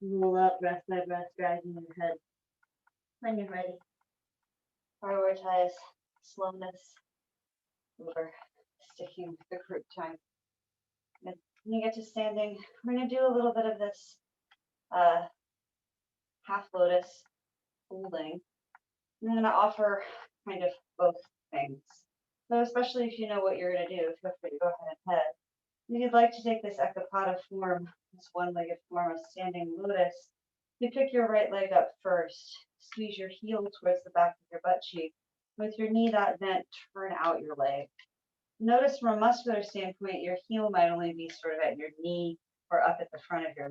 roll up, breath by breath, dragging your head. When you're ready, prioritize slowness over sticking with the group time. And when you get to standing, we're going to do a little bit of this half lotus holding. I'm going to offer kind of both things. So especially if you know what you're going to do, feel free to go ahead and head. If you'd like to take this ekapada form, this one-legged form of standing lotus, you pick your right leg up first. Squeeze your heel towards the back of your butt cheek. With your knee that bent, turn out your leg. Notice from a muscular standpoint, your heel might only be sort of at your knee or up at the front of your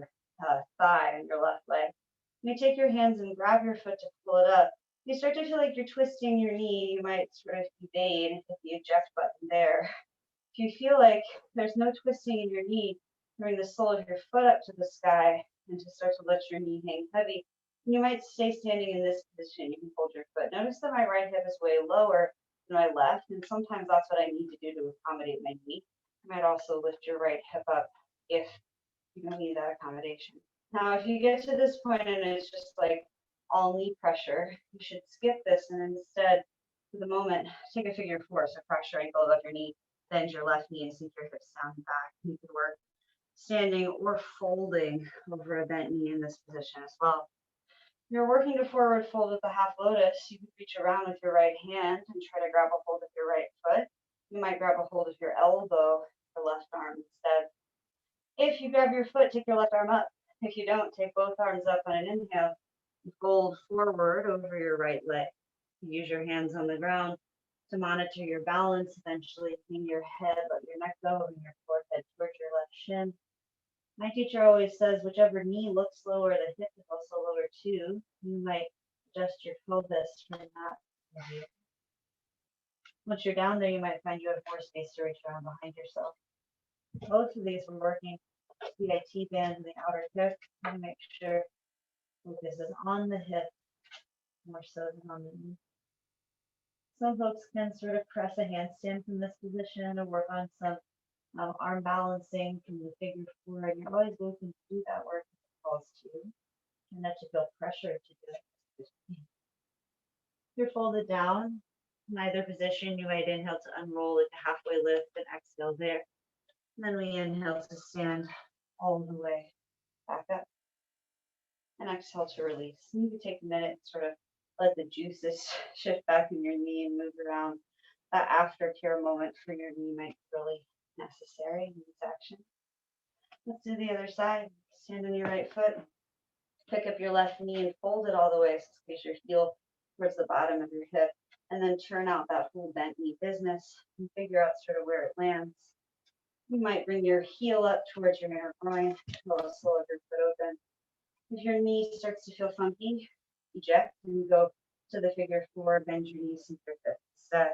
thigh on your left leg. You take your hands and grab your foot to pull it up. You start to feel like you're twisting your knee. You might sort of evade and hit the eject button there. If you feel like there's no twisting in your knee, bring the sole of your foot up to the sky and to start to let your knee hang heavy. You might stay standing in this position. You can hold your foot. Notice that my right hip is way lower than my left, and sometimes that's what I need to do to accommodate my knee. You might also lift your right hip up if you need that accommodation. Now, if you get to this point and it's just like all knee pressure, you should skip this and instead, for the moment, take a figure 4. So cross your ankle above your knee, bend your left knee and sink your hips down and back. You could work standing or folding over a bent knee in this position as well. If you're working to forward fold with the half lotus, you can reach around with your right hand and try to grab a hold of your right foot. You might grab a hold of your elbow, your left arm instead. If you grab your foot, take your left arm up. If you don't, take both arms up on an inhale. Fold forward over your right leg. Use your hands on the ground to monitor your balance. Eventually, hang your head, let your neck go, and your forehead towards your left shin. My teacher always says whichever knee looks lower, the hip is also lower too. You might adjust your pelvis for that. Once you're down there, you might find you have more space to reach around behind yourself. Both of these we're working PIT band in the outer hip to make sure focus is on the hip more so than on the knee. Some folks can sort of press a handstand from this position or work on some arm balancing from the figure four, and you're always welcome to do that work if it calls to you, and not to feel pressure to do it. If you're folded down in either position, you might inhale to unroll like a halfway lift and exhale there. And then we inhale to stand all the way back up and exhale to release. And you can take a minute and sort of let the juices shift back in your knee and move around. That aftercare moment for your knee might be really necessary in this action. Let's do the other side. Stand on your right foot. Pick up your left knee and fold it all the way. So squeeze your heel towards the bottom of your hip. And then turn out that full bent knee business and figure out sort of where it lands. You might bring your heel up towards your inner groin. Roll the sole of your foot open. If your knee starts to feel funky, eject and go to the figure four. Bend your knees and your hip instead.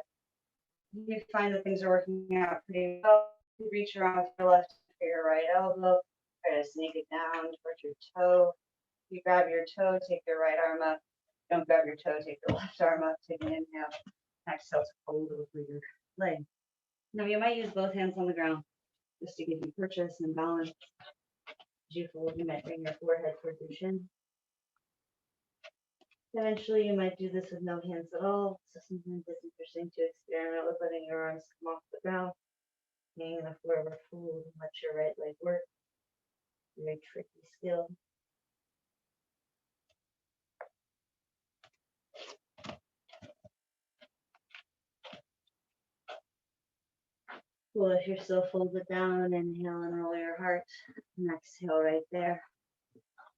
You find that things are working out pretty well. You reach around with your left for your right elbow. Try to sneak it down towards your toe. You grab your toe, take your right arm up. Don't grab your toe, take your left arm up. Take an inhale. Exhale to fold over your leg. Now you might use both hands on the ground just to give you purchase and balance. As you fold, you might bring your forehead towards your shin. Eventually, you might do this with no hands at all. So sometimes it's interesting to experiment with letting your arms come off the ground, hanging in a forward fold, and let your right leg work. Very tricky skill. Well, if you're still folded down, inhale and roll your heart, and exhale right there.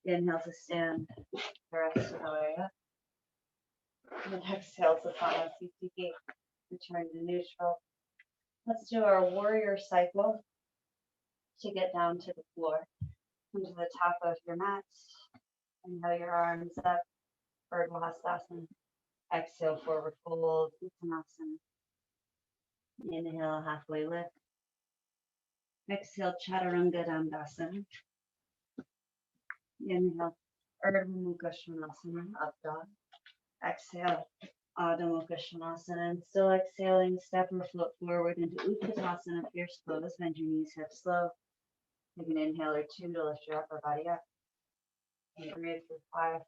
Inhale to stand, the rest of the way up. And exhale to final CCP, return to neutral. Let's do our warrior cycle to get down to the floor. Come to the top of your mat. Inhale your arms up, bird Hastasana. Exhale, forward fold, Uttanasana. Inhale, halfway lift. Exhale, Chaturanga Dandasana. Inhale, Urdhva Mukha Svanasana, up dog. Exhale, Adho Mukha Svanasana. And still exhaling, step or float forward into Utkatasana, fierce pose. Bend your knees, hips slow. Take an inhale or two to lift your upper body up. And breathe for 5.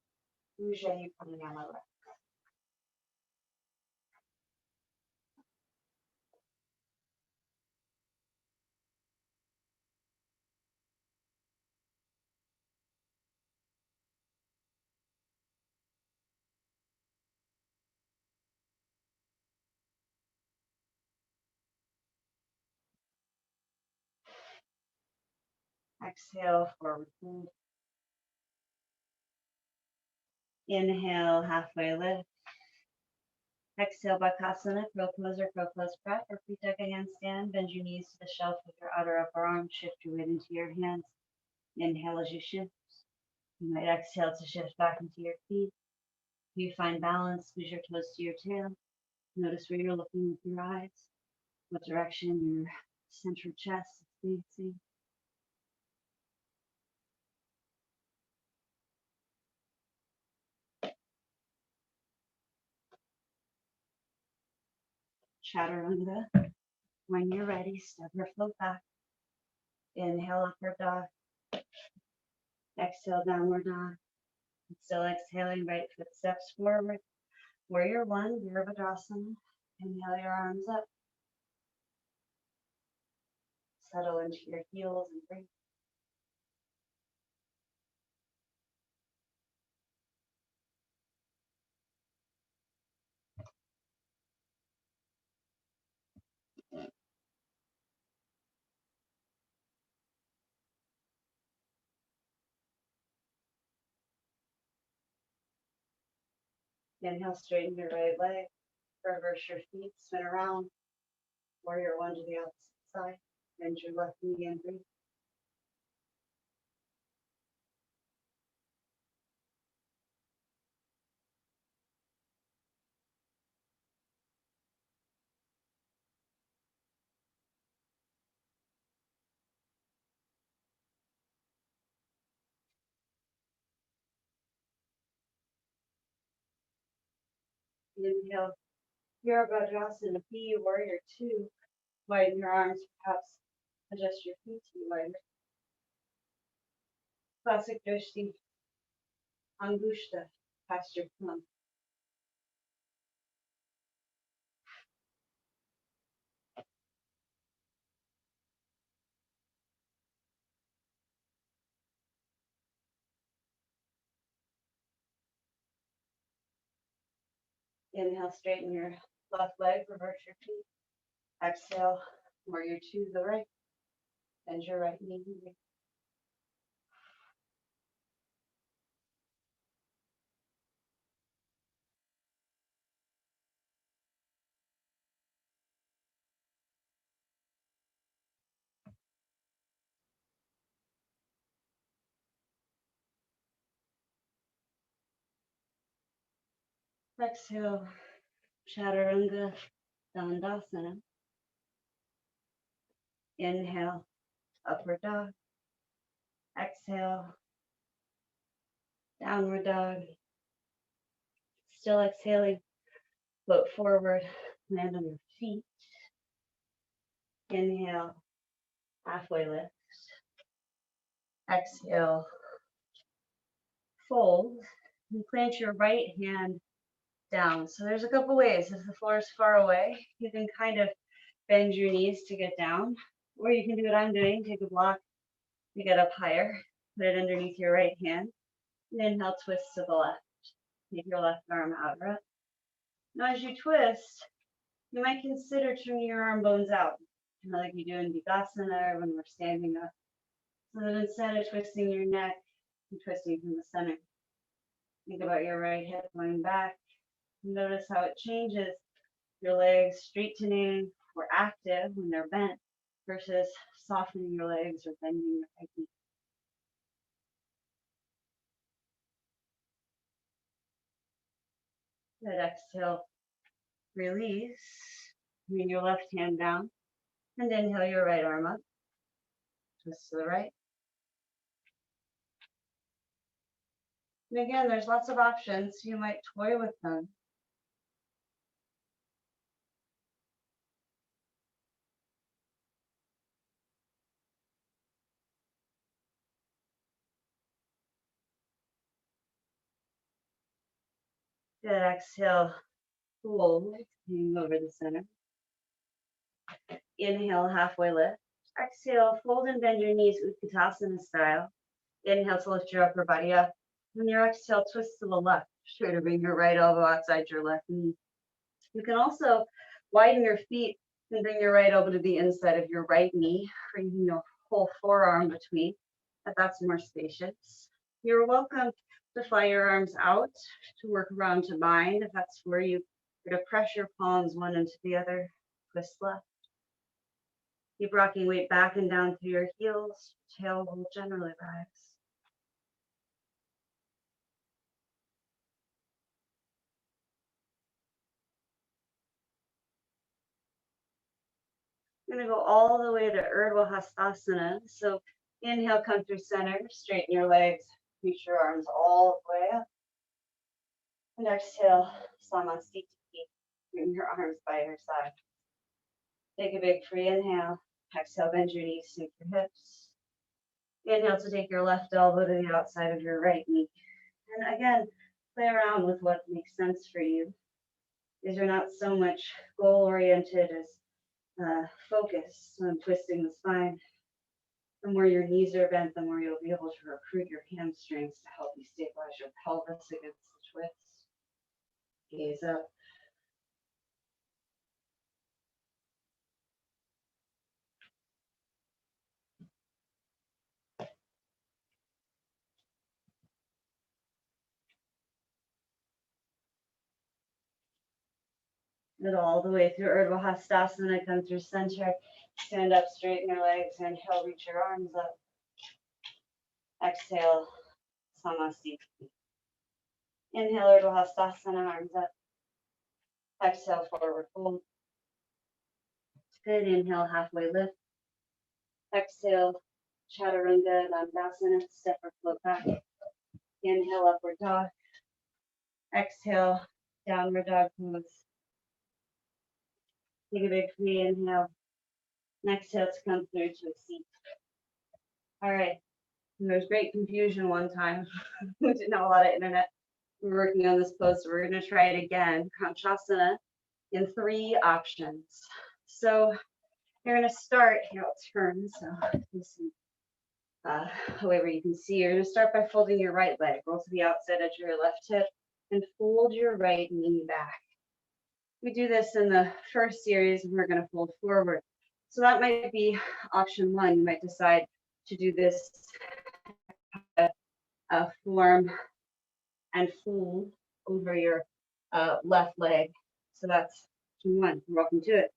Ujjayi Pranayama. Exhale, forward fold. Inhale, halfway lift. Exhale, Bakasana, crow pose or crow pose prep or Pitaka handstand. Bend your knees to the shelf with your outer upper arm. Shift your weight into your hands. Inhale as you shift. You might exhale to shift back into your feet. If you find balance, squeeze your toes to your tail. Notice where you're looking with your eyes, what direction your central chest is facing. Chaturanga. When you're ready, step or float back. Inhale, upward dog. Exhale, downward dog. Still exhaling, right foot steps forward. Warrior one, Virabhadrasana. Inhale your arms up. Settle into your heels and breathe. Inhale, straighten your right leg. Reverse your feet, spin around. Warrior one to the opposite side. Bend your left knee and breathe. Inhale, Virabhadrasana, be warrior two. Widen your arms, perhaps adjust your feet to be wider. Classic Drishti, Angushta, past your thumb. Inhale, straighten your left leg, reverse your feet. Exhale, warrior two to the right. Bend your right knee. Exhale, Chaturanga Dandasana. Inhale, upward dog. Exhale, downward dog. Still exhaling, float forward, land on your feet. Inhale, halfway lift. Exhale, fold, and plant your right hand down. So there's a couple ways. If the floor is far away, you can kind of bend your knees to get down, or you can do what I'm doing, take a block to get up higher, put it underneath your right hand, and inhale, twist to the left. Take your left arm out. Now as you twist, you might consider turning your arm bones out, kind of like you do in Vipassana or when we're standing up. So that instead of twisting your neck, you're twisting from the center. Think about your right hip going back. Notice how it changes your legs straightening or active when they're bent versus softening your legs or bending your right knee. Good. Exhale, release. Bring your left hand down and inhale your right arm up. Twist to the right. And again, there's lots of options. You might toy with them. Good. Exhale, fold, hang over the center. Inhale, halfway lift. Exhale, fold and bend your knees Utkatasana style. Inhale to lift your upper body up. And your exhale, twist to the left. Try to bring your right elbow outside your left knee. You can also widen your feet and bring your right elbow to the inside of your right knee, bringing your whole forearm between, if that's more spacious. You're welcome to fly your arms out to work around to bind, if that's where you to press your palms one into the other, twist left. Keep rocking weight back and down through your heels. Tail will generally rise. I'm going to go all the way to Urdhva Hastasana. So inhale, come through center, straighten your legs, reach your arms all the way up. And exhale, Samasthiti. Bring your arms by your side. Take a big free inhale. Exhale, bend your knees, sink your hips. Inhale to take your left elbow to the outside of your right knee. And again, play around with what makes sense for you. These are not so much goal-oriented as focus on twisting the spine. The more your knees are bent, the more you'll be able to recruit your hamstrings to help you stabilize your pelvis against the twist. Gaze up. And all the way through Urdhva Hastasana, come through center. Stand up, straighten your legs. Inhale, reach your arms up. Exhale, Samasthiti. Inhale, Urdhva Hastasana, arms up. Exhale, forward fold. Good. Inhale, halfway lift. Exhale, Chaturanga Dandasana, step or float back. Inhale, upward dog. Exhale, Downward dog pose. Take a big free inhale. And exhale to come through to a seat. All right. And there was great confusion one time. We didn't have a lot of internet. We were working on this pose, so we're going to try it again. Kanchasana in 3 options. So you're going to start, here I'll turn, so this is a way where you can see. You're going to start by folding your right leg. Roll to the outside edge of your left hip and fold your right knee back. We do this in the first series, and we're going to fold forward. So that might be option 1. You might decide to do this form and fold over your left leg. So that's option 1. You're welcome to it.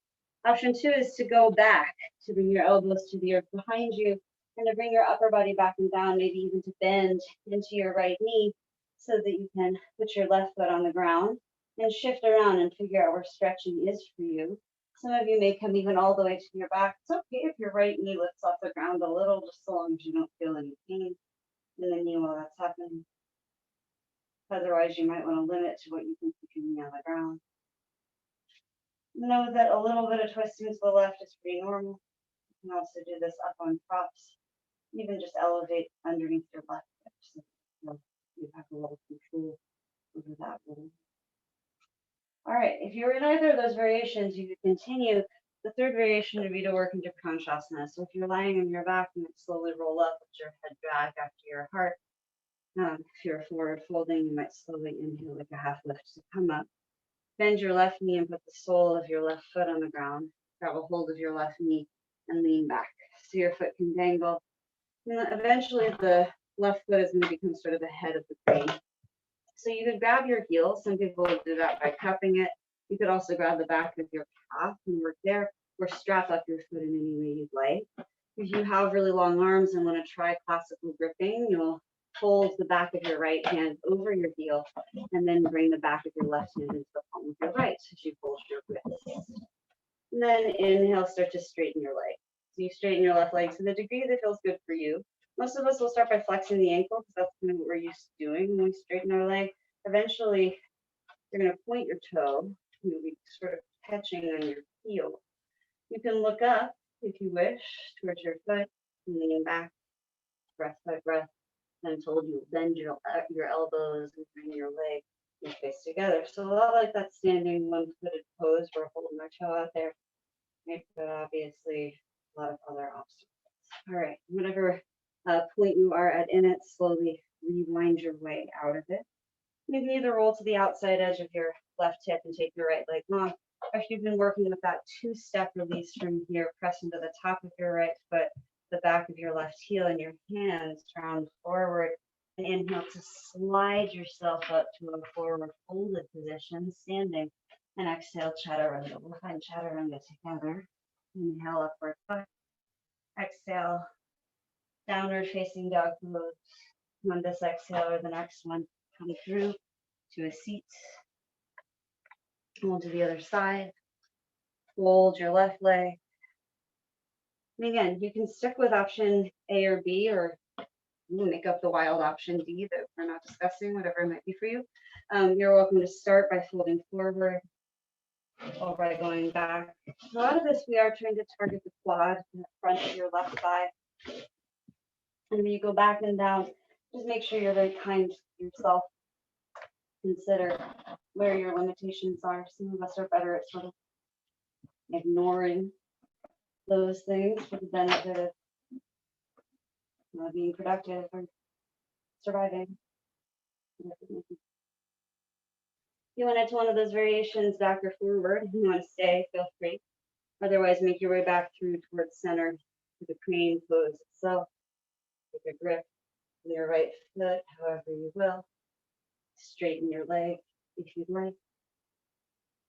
Option 2 is to go back, to bring your elbows to the earth behind you, and to bring your upper body back and down, maybe even to bend into your right knee so that you can put your left foot on the ground and shift around and figure out where stretching is for you. Some of you may come even all the way to your back. It's okay if your right knee lifts off the ground a little, just so long as you don't feel any pain in the knee while that's happening. Otherwise, you might want to limit to what you can keep your knee on the ground. Know that a little bit of twisting to the left is pretty normal. You can also do this up on props. Even just elevate underneath your left hip so you have a little control over that one. All right, if you're in either of those variations, you could continue. The third variation would be to work into Kanchasana. So if you're lying on your back, you might slowly roll up with your head drag after your heart. If you're forward folding, you might slowly inhale like a half lift to come up. Bend your left knee and put the sole of your left foot on the ground. Grab a hold of your left knee and lean back so your foot can dangle. And then eventually the left foot is going to become sort of the head of the crane. So you could grab your heel. Some people do that by cupping it. You could also grab the back of your calf and work there, or strap up your foot in any way you'd like. If you have really long arms and want to try classical gripping, you'll fold the back of your right hand over your heel and then bring the back of your left hand into the palm of your right as you fold your wrists. And then inhale, start to straighten your leg. So you straighten your left leg to the degree that feels good for you. Most of us will start by flexing the ankle because that's kind of what we're used to doing when we straighten our leg. Eventually, you're going to point your toe. You'll be sort of catching on your heel. You can look up if you wish towards your foot and lean back, breath by breath. And I told you, bend your elbows and bring your leg and face together. So a lot like that standing one-footed pose, we're holding our toe out there. But obviously a lot of other obstacles. All right, whatever point you are at in it, slowly rewind your way out of it. You can either roll to the outside edge of your left hip and take your right leg off. Or if you've been working with that 2-step release from here, press into the top of your right foot, the back of your left heel, and your hands round forward. And inhale to slide yourself up to a forward folded position, standing. And exhale, Chaturanga. We'll find Chaturanga together. Inhale, upward foot. Exhale, downward facing dog pose. On this exhale or the next one, come through to a seat. Hold to the other side. Fold your left leg. And again, you can stick with option A or B, or make up the wild option D that we're not discussing, whatever it might be for you. You're welcome to start by folding forward or by going back. A lot of this, we are trying to target the quad in the front of your left thigh. And when you go back and down, just make sure you're very kind to yourself. Consider where your limitations are. Some of us are better at sort of ignoring those things for the benefit of being productive or surviving. If you want to one of those variations back or forward, if you want to stay, feel free. Otherwise, make your way back through towards center to the crane pose itself. Take a grip on your right foot, however you will. Straighten your leg if you'd like.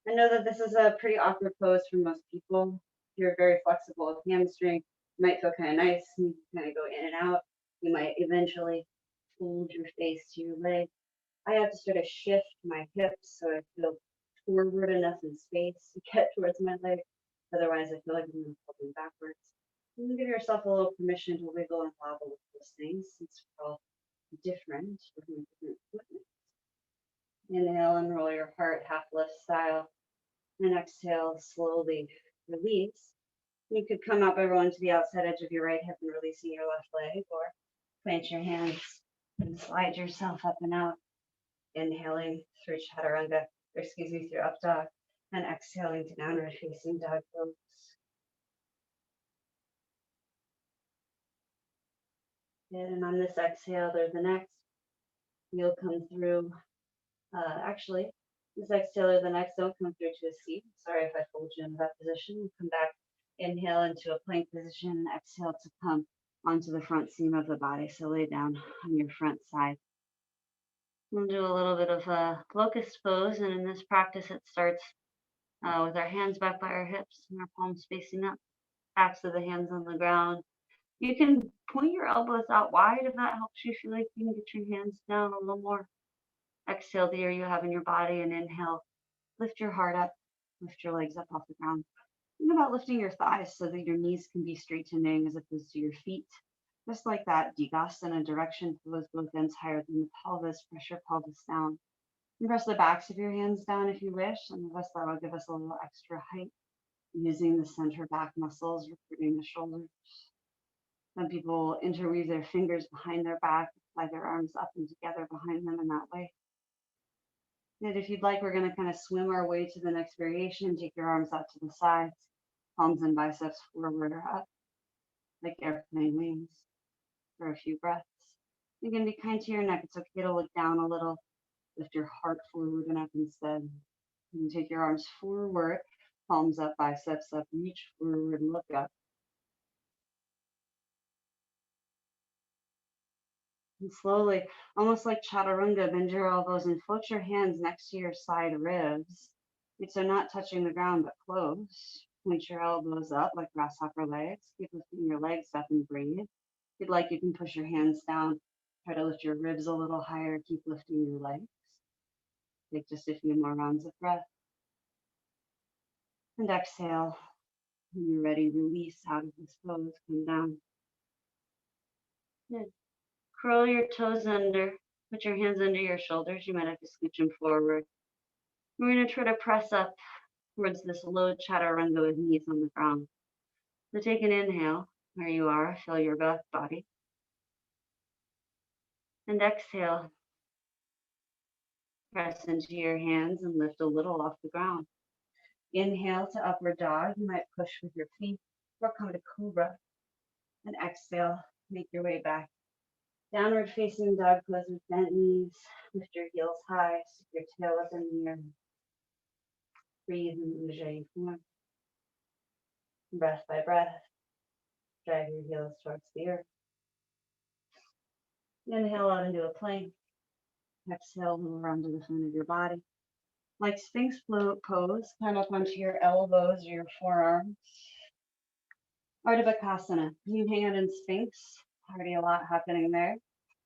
I know that this is a pretty awkward pose for most people. If you're very flexible with hamstring, it might feel kind of nice. You can kind of go in and out. You might eventually fold your face to your leg. I have to sort of shift my hips so I feel forward enough in space to get towards my leg. Otherwise, I feel like I'm falling backwards. You can give yourself a little permission to wiggle and wobble with those things since we're all different with different equipment. Inhale and roll your heart half lift style. And exhale, slowly release. You could come up and roll to the outside edge of your right hip and releasing your left leg, or plant your hands and slide yourself up and out. Inhaling through Chaturanga, through up dog, and exhaling to downward facing dog pose. And on this exhale, there's the next. You'll come through, this exhale or the next, don't come through to a seat. Sorry if I hold you in that position. Come back, inhale into a plank position, exhale to come onto the front seam of the body. So lay down on your front side. We'll do a little bit of a Locust Pose, and in this practice, it starts with our hands back by our hips and our palms facing up, backs of the hands on the ground. You can point your elbows out wide if that helps you feel like you can get your hands down a little more. Exhale the air you have in your body, and inhale, lift your heart up, lift your legs up off the ground. Think about lifting your thighs so that your knees can be straightening as opposed to your feet. Just like that, Dandasana direction pose, both ends higher than the pelvis, press your pelvis down. And press the backs of your hands down if you wish, and the rest that will give us a little extra height using the center back muscles, recruiting the shoulders. Some people interweave their fingers behind their back, slide their arms up and together behind them in that way. And if you'd like, we're going to kind of swim our way to the next variation. Take your arms out to the sides, palms and biceps forward or up, like airplane wings, for a few breaths. You can be kind to your neck. It's okay to look down a little. Lift your heart forward and up instead. You can take your arms forward, palms up, biceps up, reach forward and look up. And slowly, almost like Chaturanga, bend your elbows and float your hands next to your side ribs. So not touching the ground, but close. Point your elbows up like grasshopper legs. Keep lifting your legs up and breathe. If you'd like, you can push your hands down. Try to lift your ribs a little higher. Keep lifting your legs. Take just a few more rounds of breath. And exhale. When you're ready, release out of this pose. Come down. Good. Curl your toes under. Put your hands under your shoulders. You might have to scooch them forward. We're going to try to press up towards this low chaturanga with knees on the ground. So take an inhale where you are. Feel your body. And exhale. Press into your hands and lift a little off the ground. Inhale to upward dog. You might push with your feet or come to cobra. And exhale, make your way back. Downward facing dog pose with bent knees. Lift your heels high, stick your tail up in the air. Breathe in Lunge form. Breath by breath. Drag your heels towards the earth. Inhale out into a plank. Exhale, lower onto the front of your body. Like Sphinx pose, climb up onto your elbows or your forearms. Ardha Bakasana. You hang out in Sphinx. Already a lot happening there.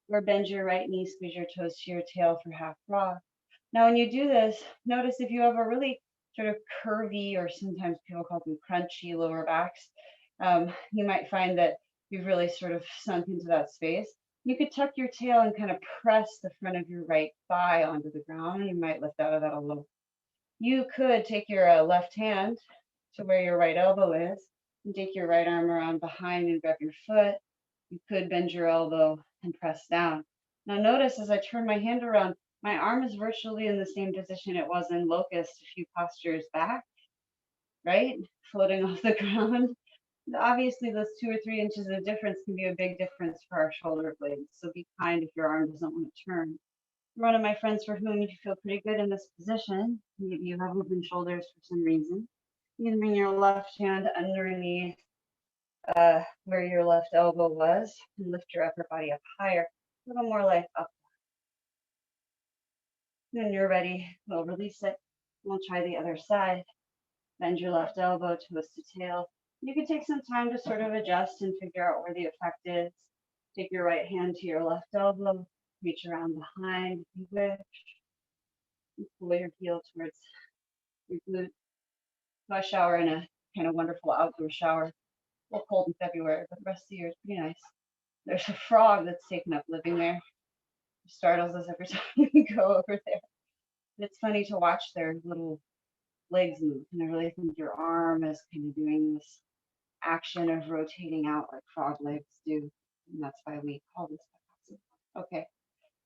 Or bend your right knee, squeeze your toes to your tail for half frog. Now, when you do this, notice if you have a really sort of curvy, or sometimes people call them crunchy lower backs, you might find that you've really sort of sunk into that space. You could tuck your tail and kind of press the front of your right thigh onto the ground. You might lift out of that a little. You could take your left hand to where your right elbow is and take your right arm around behind and grab your foot. You could bend your elbow and press down. Now notice as I turn my hand around, my arm is virtually in the same position it was in Locust a few postures back, right? Floating off the ground. Obviously, those 2 or 3 inches of difference can be a big difference for our shoulder blades. So be kind if your arm doesn't want to turn. For one of my friends for whom you feel pretty good in this position, maybe you have open shoulders for some reason, you can bring your left hand underneath where your left elbow was and lift your upper body up higher, a little more like up. When you're ready, we'll release it. We'll try the other side. Bend your left elbow, twist the tail. You can take some time to sort of adjust and figure out where the effect is. Take your right hand to your left elbow, reach around behind if you wish. And pull your heel towards your glute. Go shower in a kind of wonderful outdoor shower. A little cold in February, but the rest of the year is pretty nice. There's a frog that's taken up living there. It startles us every time we go over there. It's funny to watch their little legs move, and I really think your arm is kind of doing this action of rotating out like frog legs do, and that's why we call this. Okay,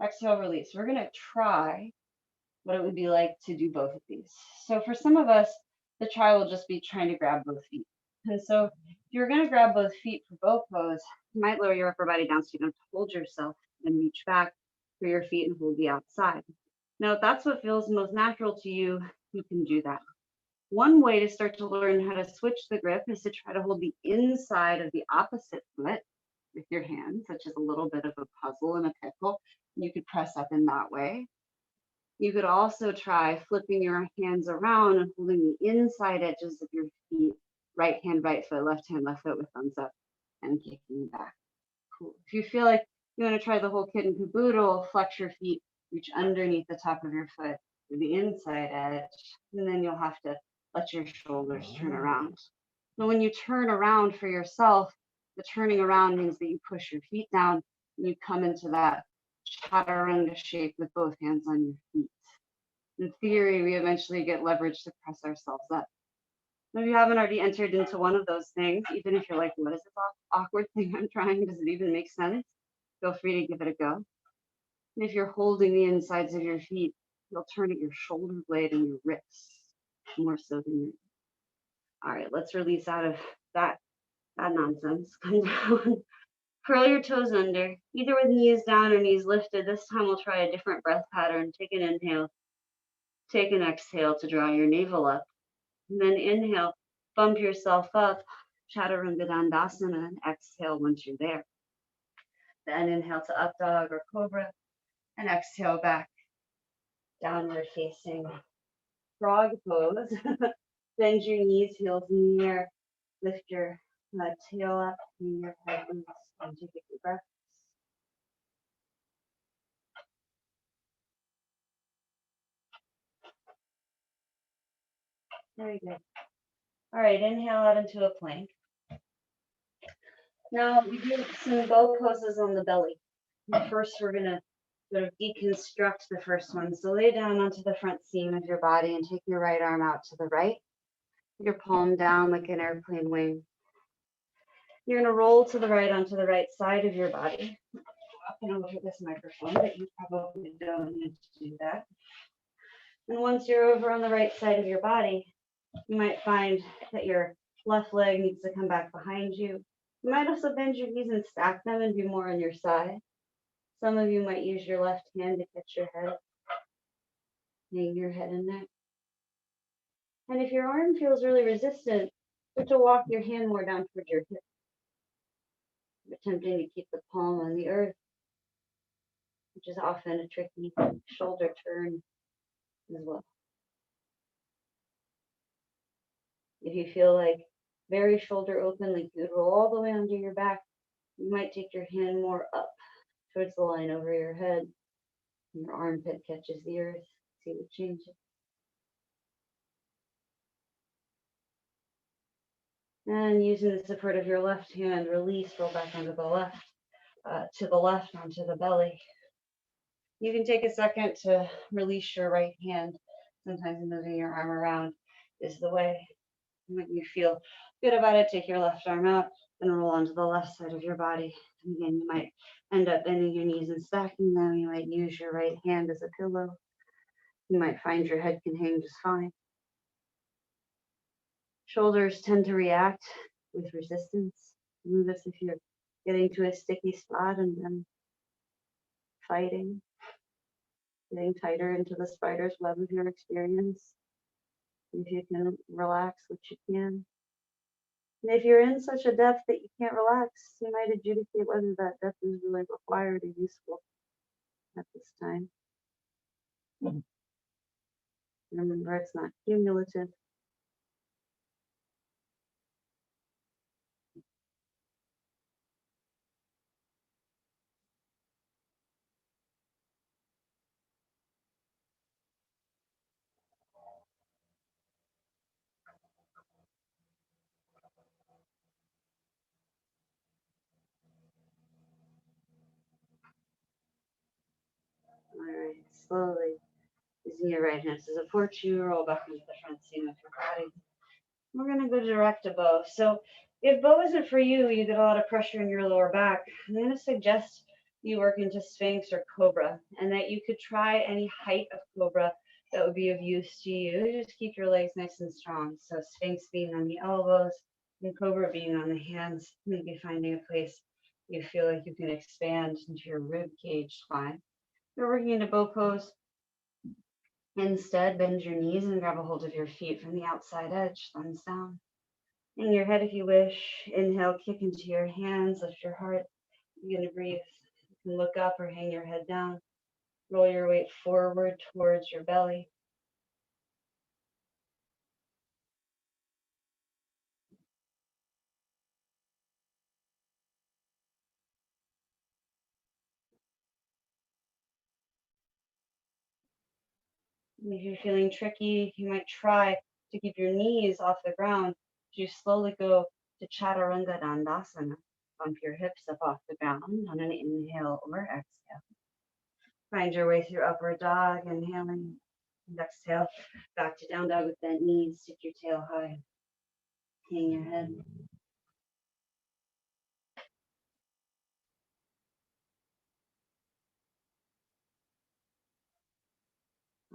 exhale, release. We're gonna try what it would be like to do both of these. So for some of us, the try will just be trying to grab both feet. And so if you're going to grab both feet for both pose, you might lower your upper body down so you don't hold yourself and reach back for your feet and hold the outside. Now, if that's what feels most natural to you, you can do that. One way to start to learn how to switch the grip is to try to hold the inside of the opposite foot with your hands, which is a little bit of a puzzle and a pickle. You could press up in that way. You could also try flipping your hands around and holding the inside edges of your feet, right hand, right foot, left hand, left foot with thumbs up and kicking back. Cool. If you feel like you want to try the whole kit and caboodle, flex your feet, reach underneath the top of your foot to the inside edge, and then you'll have to let your shoulders turn around. But when you turn around for yourself, the turning around means that you push your feet down and you come into that chaturanga shape with both hands on your feet. In theory, we eventually get leverage to press ourselves up. If you haven't already entered into one of those things, even if you're like, what is this awkward thing I'm trying? Does it even make sense? Feel free to give it a go. And if you're holding the insides of your feet, you'll turn at your shoulder blade and your wrists more so than your. All right, let's release out of that nonsense. Come down. Curl your toes under, either with knees down or knees lifted. This time we'll try a different breath pattern. Take an inhale, take an exhale to draw your navel up. And then inhale, bump yourself up, Chaturanga Dandasana, and exhale once you're there. Then inhale to up dog or cobra, and exhale back, downward facing frog pose. Bend your knees, heels in the air, lift your tail up, and your head loose, and take a deep breath. Very good. All right, inhale out into a plank. Now we do some bow poses on the belly. First, we're going to sort of deconstruct the first one. So lay down onto the front seam of your body and take your right arm out to the right. Your palm down like an airplane wing. You're going to roll to the right onto the right side of your body. Walking over this microphone, but you probably don't need to do that. And once you're over on the right side of your body, you might find that your left leg needs to come back behind you. You might also bend your knees and stack them and be more on your side. Some of you might use your left hand to catch your head, hang your head and neck. And if your arm feels really resistant, start to walk your hand more down towards your hip, attempting to keep the palm on the earth, which is often a tricky shoulder turn as well. If you feel like very shoulder open, like you would roll all the way under your back, you might take your hand more up towards the line over your head. Your armpit catches the earth. See what changes. And using the support of your left hand, release, roll back onto the left, to the left onto the belly. You can take a second to release your right hand. Sometimes moving your arm around is the way. When you feel good about it, take your left arm out and roll onto the left side of your body. And again, you might end up bending your knees and stacking them. You might use your right hand as a pillow. You might find your head can hang just fine. Shoulders tend to react with resistance. Notice if you're getting to a sticky spot and then fighting, getting tighter into the spider's web of your experience. If you can relax, which you can. And if you're in such a depth that you can't relax, you might adjudicate whether that depth is really required or useful at this time. Remember, it's not cumulative. All right, slowly Using your right hand as a support, you roll back into the front seam of your body. We're going to go direct to bow. So if bow isn't for you, you get a lot of pressure in your lower back. I'm going to suggest you work into Sphinx or Cobra, and that you could try any height of Cobra that would be of use to you. Just keep your legs nice and strong. So Sphinx being on the elbows and Cobra being on the hands, maybe finding a place you feel like you can expand into your rib cage spine. You're working into bow pose. Instead, bend your knees and grab a hold of your feet from the outside edge, thumbs down. Hang your head if you wish. Inhale, kick into your hands, lift your heart. Begin to breathe. You can look up or hang your head down. Roll your weight forward towards your belly. If you're feeling tricky, you might try to keep your knees off the ground. You slowly go to Chaturanga Dandasana. Bump your hips up off the ground on an inhale or exhale. Find your way through upward dog, inhaling, and exhale. Back to down dog with bent knees. Stick your tail high. Hang your head.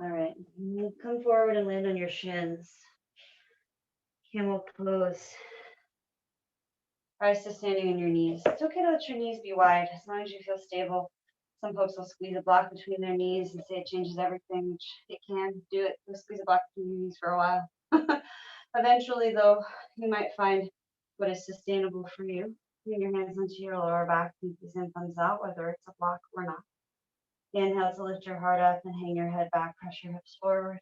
All right. Come forward and land on your shins. Camel pose. Rise to standing on your knees. It's okay to let your knees be wide as long as you feel stable. Some folks will squeeze a block between their knees and say it changes everything, which it can. Do it. Go squeeze a block between your knees for a while. Eventually, though, you might find what is sustainable for you. Bring your hands into your lower back, pinkies and thumbs out, whether it's a block or not. Inhale to lift your heart up and hang your head back. Press your hips forward.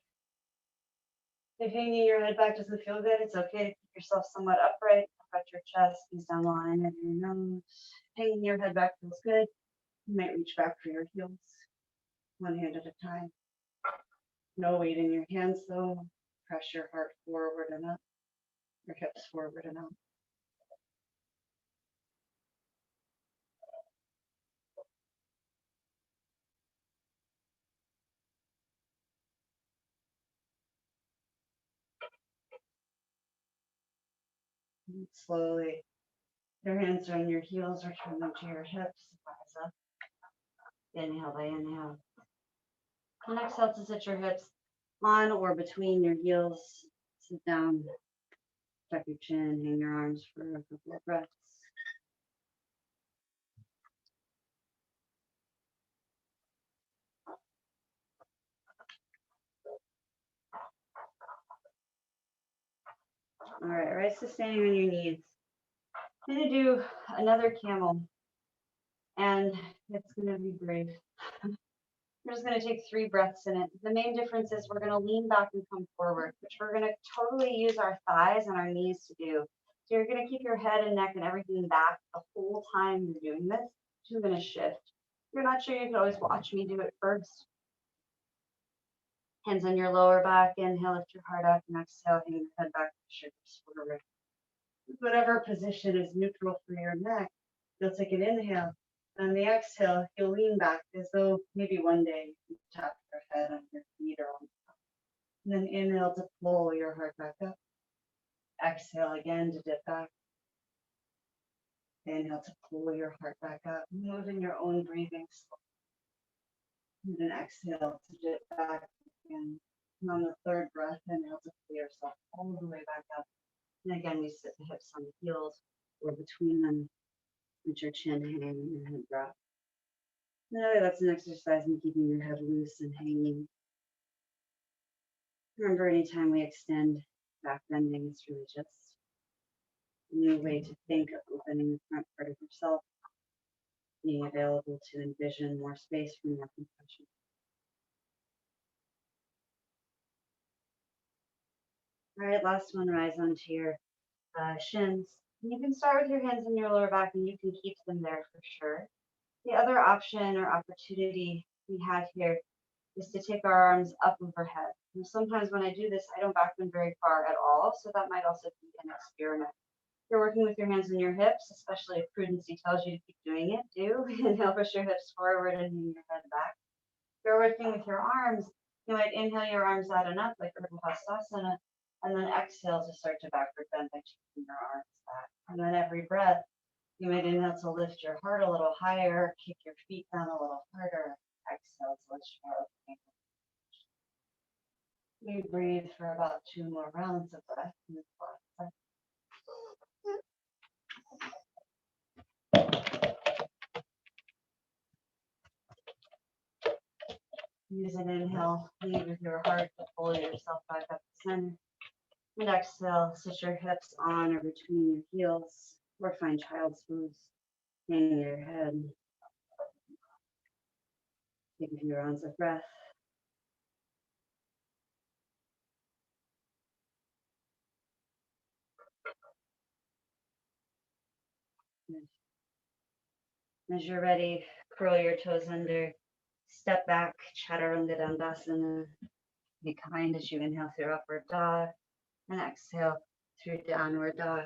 If hanging your head back doesn't feel good, it's okay to keep yourself somewhat upright. Cut your chest, squeeze down the line of your nose. Hanging your head back feels good. You might reach back for your heels, one hand at a time. No weight in your hands though. Press your heart forward and up, your hips forward and up. And slowly, your hands are on your heels, return them to your hips, rise up. Inhale by inhale. And exhale to sit your hips on or between your heels. Sit down, tuck your chin, hang your arms for a couple of breaths. All right, rise to standing on your knees. I'm going to do another camel, and it's going to be brief. We're just going to take 3 breaths in it. The main difference is we're going to lean back and come forward, which we're going to totally use our thighs and our knees to do. So you're going to keep your head and neck and everything back the whole time you're doing this. So you're going to shift. If you're not sure, you can always watch me do it first. Hands on your lower back. Inhale, lift your heart up, and exhale, hang your head back, push your hips forward. Whatever position is neutral for your neck, you'll take an inhale. On the exhale, you'll lean back as though maybe one day you tap your head on your feet or on top. And then inhale to pull your heart back up. Exhale again to dip back. Inhale to pull your heart back up. Move in your own breathing. And then exhale to dip back again. And on the 3rd breath, inhale to pull yourself all the way back up. And again, we sit the hips on the heels or between them. Let your chin hang and your head drop. No, that's an exercise in keeping your head loose and hanging. Remember, anytime we extend back bending, it's really just a new way to think of opening the front part of yourself, being available to envision more space for more compression. All right, last one, rise onto your shins. And you can start with your hands in your lower back and you can keep them there for sure. The other option or opportunity we have here is to take our arms up overhead. And sometimes when I do this, I don't back bend very far at all, so that might also be an experiment. If you're working with your hands on your hips, especially if prudency tells you to keep doing it, do. Inhale, push your hips forward and hang your head back. If you're working with your arms, You might inhale your arms out and up like Handstand, and then exhale to start to backward bend by taking your arms back. And then every breath, you might inhale to lift your heart a little higher, kick your feet down a little harder. Exhale to lift your heart. We breathe for about 2 more rounds of breath. Use an inhale, lead with your heart to pull yourself back up to center. And exhale, sit your hips on or between your heels, or find child's pose. Hang your head. Take a few rounds of breath. As you're ready, curl your toes under, step back, Chaturanga Dandasana. Be kind as you inhale through upward dog and exhale through downward dog.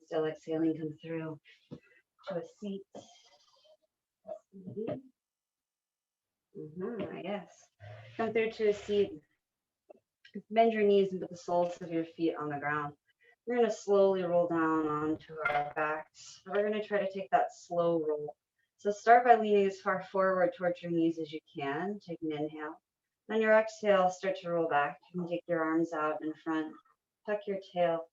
Still exhaling, come through to a seat. Yes. Come through to a seat. Bend your knees and put the soles of your feet on the ground. We're going to slowly roll down onto our backs. We're going to try to take that slow roll. So start by leaning as far forward towards your knees as you can. Take an inhale. On your exhale, start to roll back. You can take your arms out in front. Tuck your tail.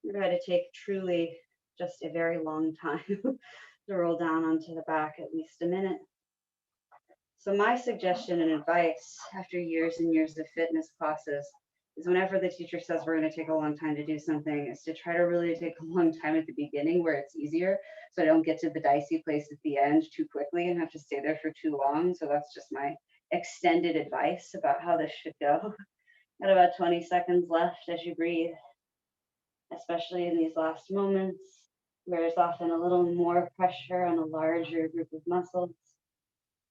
You're going to take truly just a very long time to roll down onto the back, at least a minute. So my suggestion and advice after years and years of fitness classes is whenever the teacher says we're going to take a long time to do something, is to try to really take a long time at the beginning where it's easier, so I don't get to the dicey place at the end too quickly and have to stay there for too long. So that's just my extended advice about how this should go. Got about 20 seconds left as you breathe, especially in these last moments where there's often a little more pressure on a larger group of muscles.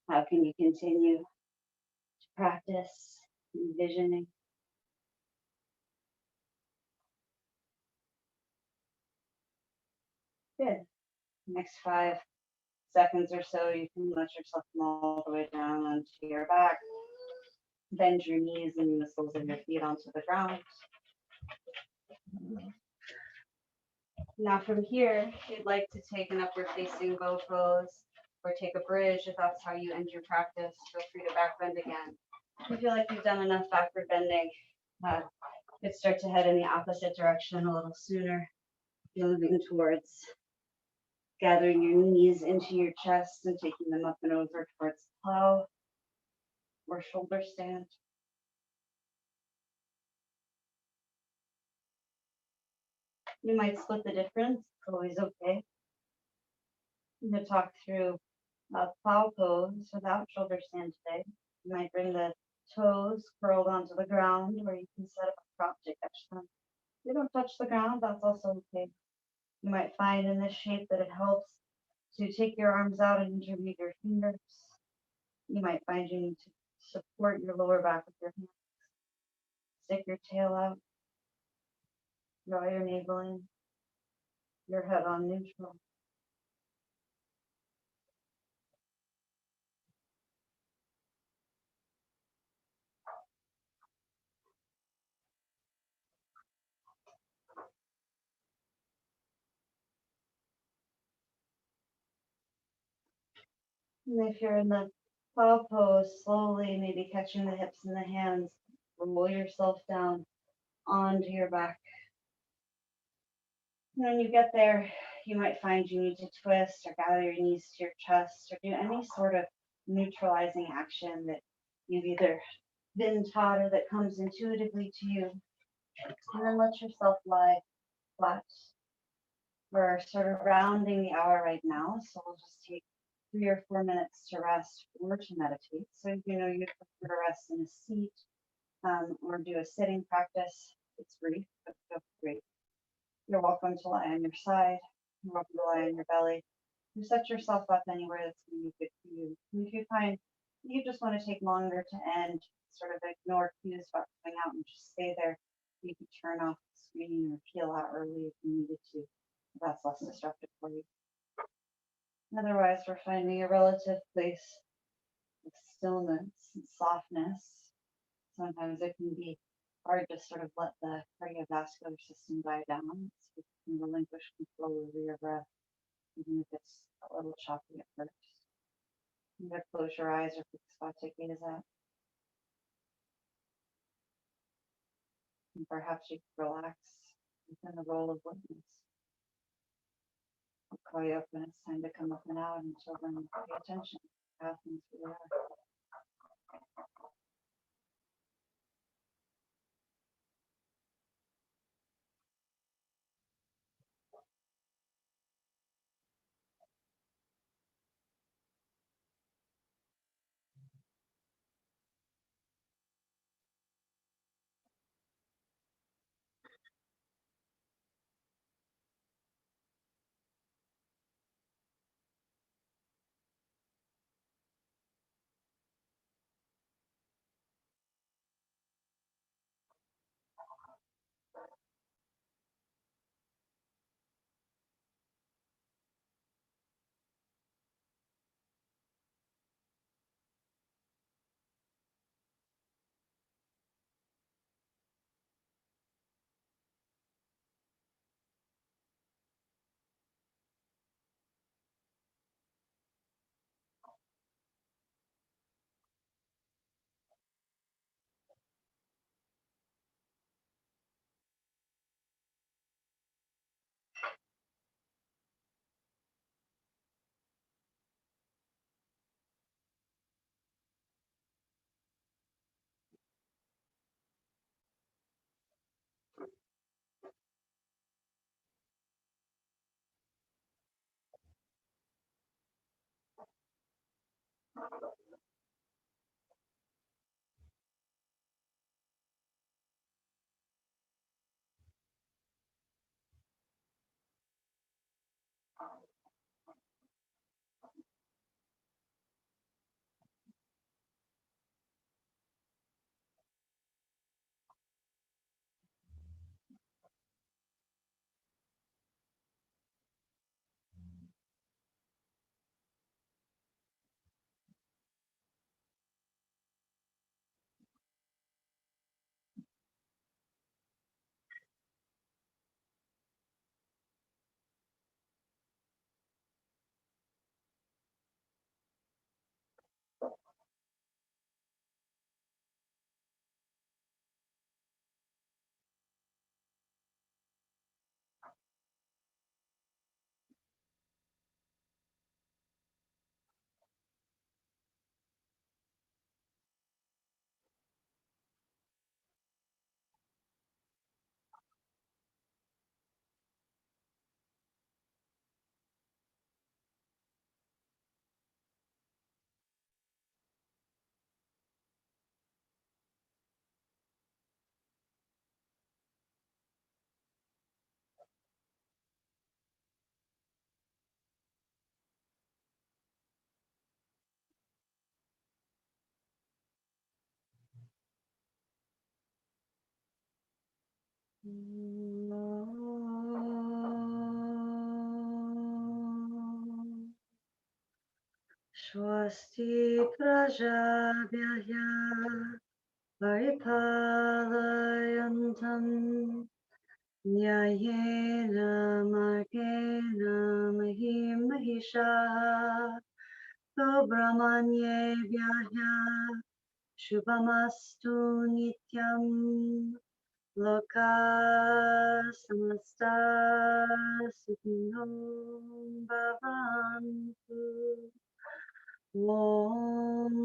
How can you continue to practice envisioning? Good. Next 5 seconds or so, you can let yourself come all the way down onto your back. Bend your knees and the soles of your feet onto the ground. Now from here, if you'd like to take an upward facing bow pose or take a bridge, if that's how you end your practice, feel free to back bend again. If you feel like you've done enough backward bending, you could start to head in the opposite direction a little sooner, moving towards gathering your knees into your chest and taking them up and over towards plow or shoulder stand. You might split the difference, it's always okay. I'm going to talk through plow pose without shoulder stand today. You might bring the toes curled onto the ground, or you can set up a prop to catch them. If they don't touch the ground, that's also okay. You might find in this shape that it helps to take your arms out and intermediate your fingers. You might find you need to support your lower back with your hands. Stick your tail out. Draw your navel in. Your head on neutral. And if you're in the plow pose, slowly, maybe catching the hips and the hands, roll yourself down onto your back. When you get there, you might find you need to twist or gather your knees to your chest or do any sort of neutralizing action that you've either been taught or that comes intuitively to you. And then let yourself lie flat. We're sort of rounding the hour right now, so we'll just take 3 or 4 minutes to rest or to meditate. So if you know you'd prefer to rest in a seat or do a sitting practice, it's brief, but feel free. You're welcome to lie on your side. You're welcome to lie on your belly. You set yourself up anywhere that's going to be good for you. And if you find you just want to take longer to end, sort of ignore cues about coming out and just stay there, you could turn off the screen or peel out early if you needed to. If that's less disruptive for you. Otherwise, we're finding a relative place of stillness and softness. sometimes it can be hard to sort of let the cardiovascular system die down. So you can relinquish control over your breath, even if it's a little choppy at first. You can close your eyes or pick a spot to gaze at. And perhaps you can relax within the role of witness. I'll call you up when it's time to come up and out, and until then, pay attention to how things really are. Swasti prajabhyaya paripalayantam nyayena margena mahim mahishaha Brahmanyebhyah Shubhamastu Nityam Loka Samasta Sukhino Bhavantu Om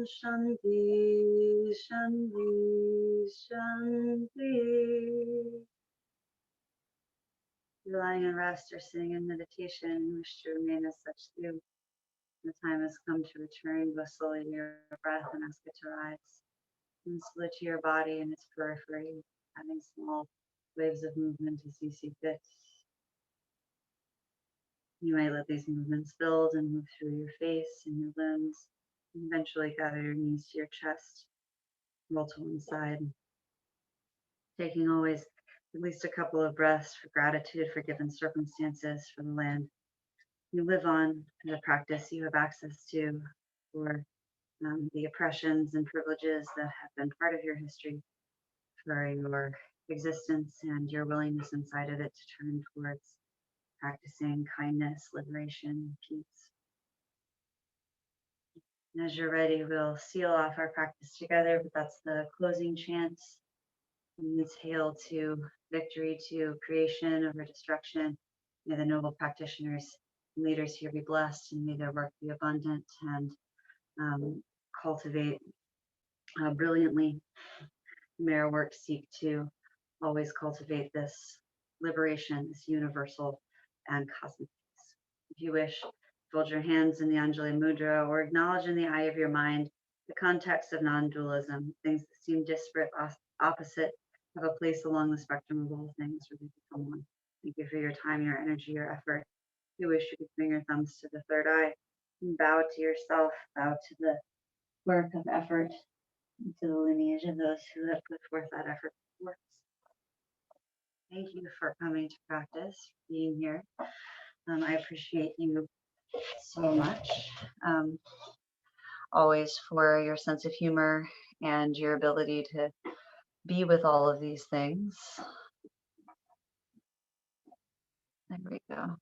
Shanti Shanti Shanti. If you're lying in rest or sitting in meditation and wish to remain as such, do. The time has come to return. Go slowly to your breath and ask it to rise. And slowly to your body and its periphery, having small waves of movement as you see fit. You may let these movements build and move through your face and your limbs. And eventually gather your knees to your chest. Roll to one side. Taking always at least a couple of breaths for gratitude for given circumstances, for the land you live on, and the practice you have access to, for the oppressions and privileges that have been part of your history, for your existence and your willingness inside of it to turn towards practicing kindness, liberation, peace. And as you're ready, we'll seal off our practice together, but that's the closing chant. And it's hail to victory, to creation over destruction. May the noble practitioners and leaders here be blessed, and may their work be abundant and cultivate brilliantly. May our work seek to always cultivate this liberation, this universal and cosmic peace. If you wish, fold your hands in the Anjali Mudra or acknowledge in the eye of your mind the context of non-dualism. Things that seem disparate, opposite, have a place along the spectrum of all things where they become one. Thank you for your time, your energy, your effort. If you wish, you could bring your thumbs to the third eye and bow to yourself, bow to the work of effort, to the lineage of those who have put forth that effort before us. Thank you for coming to practice, being here. I appreciate you so much. Always for your sense of humor and your ability to be with all of these things. There we go.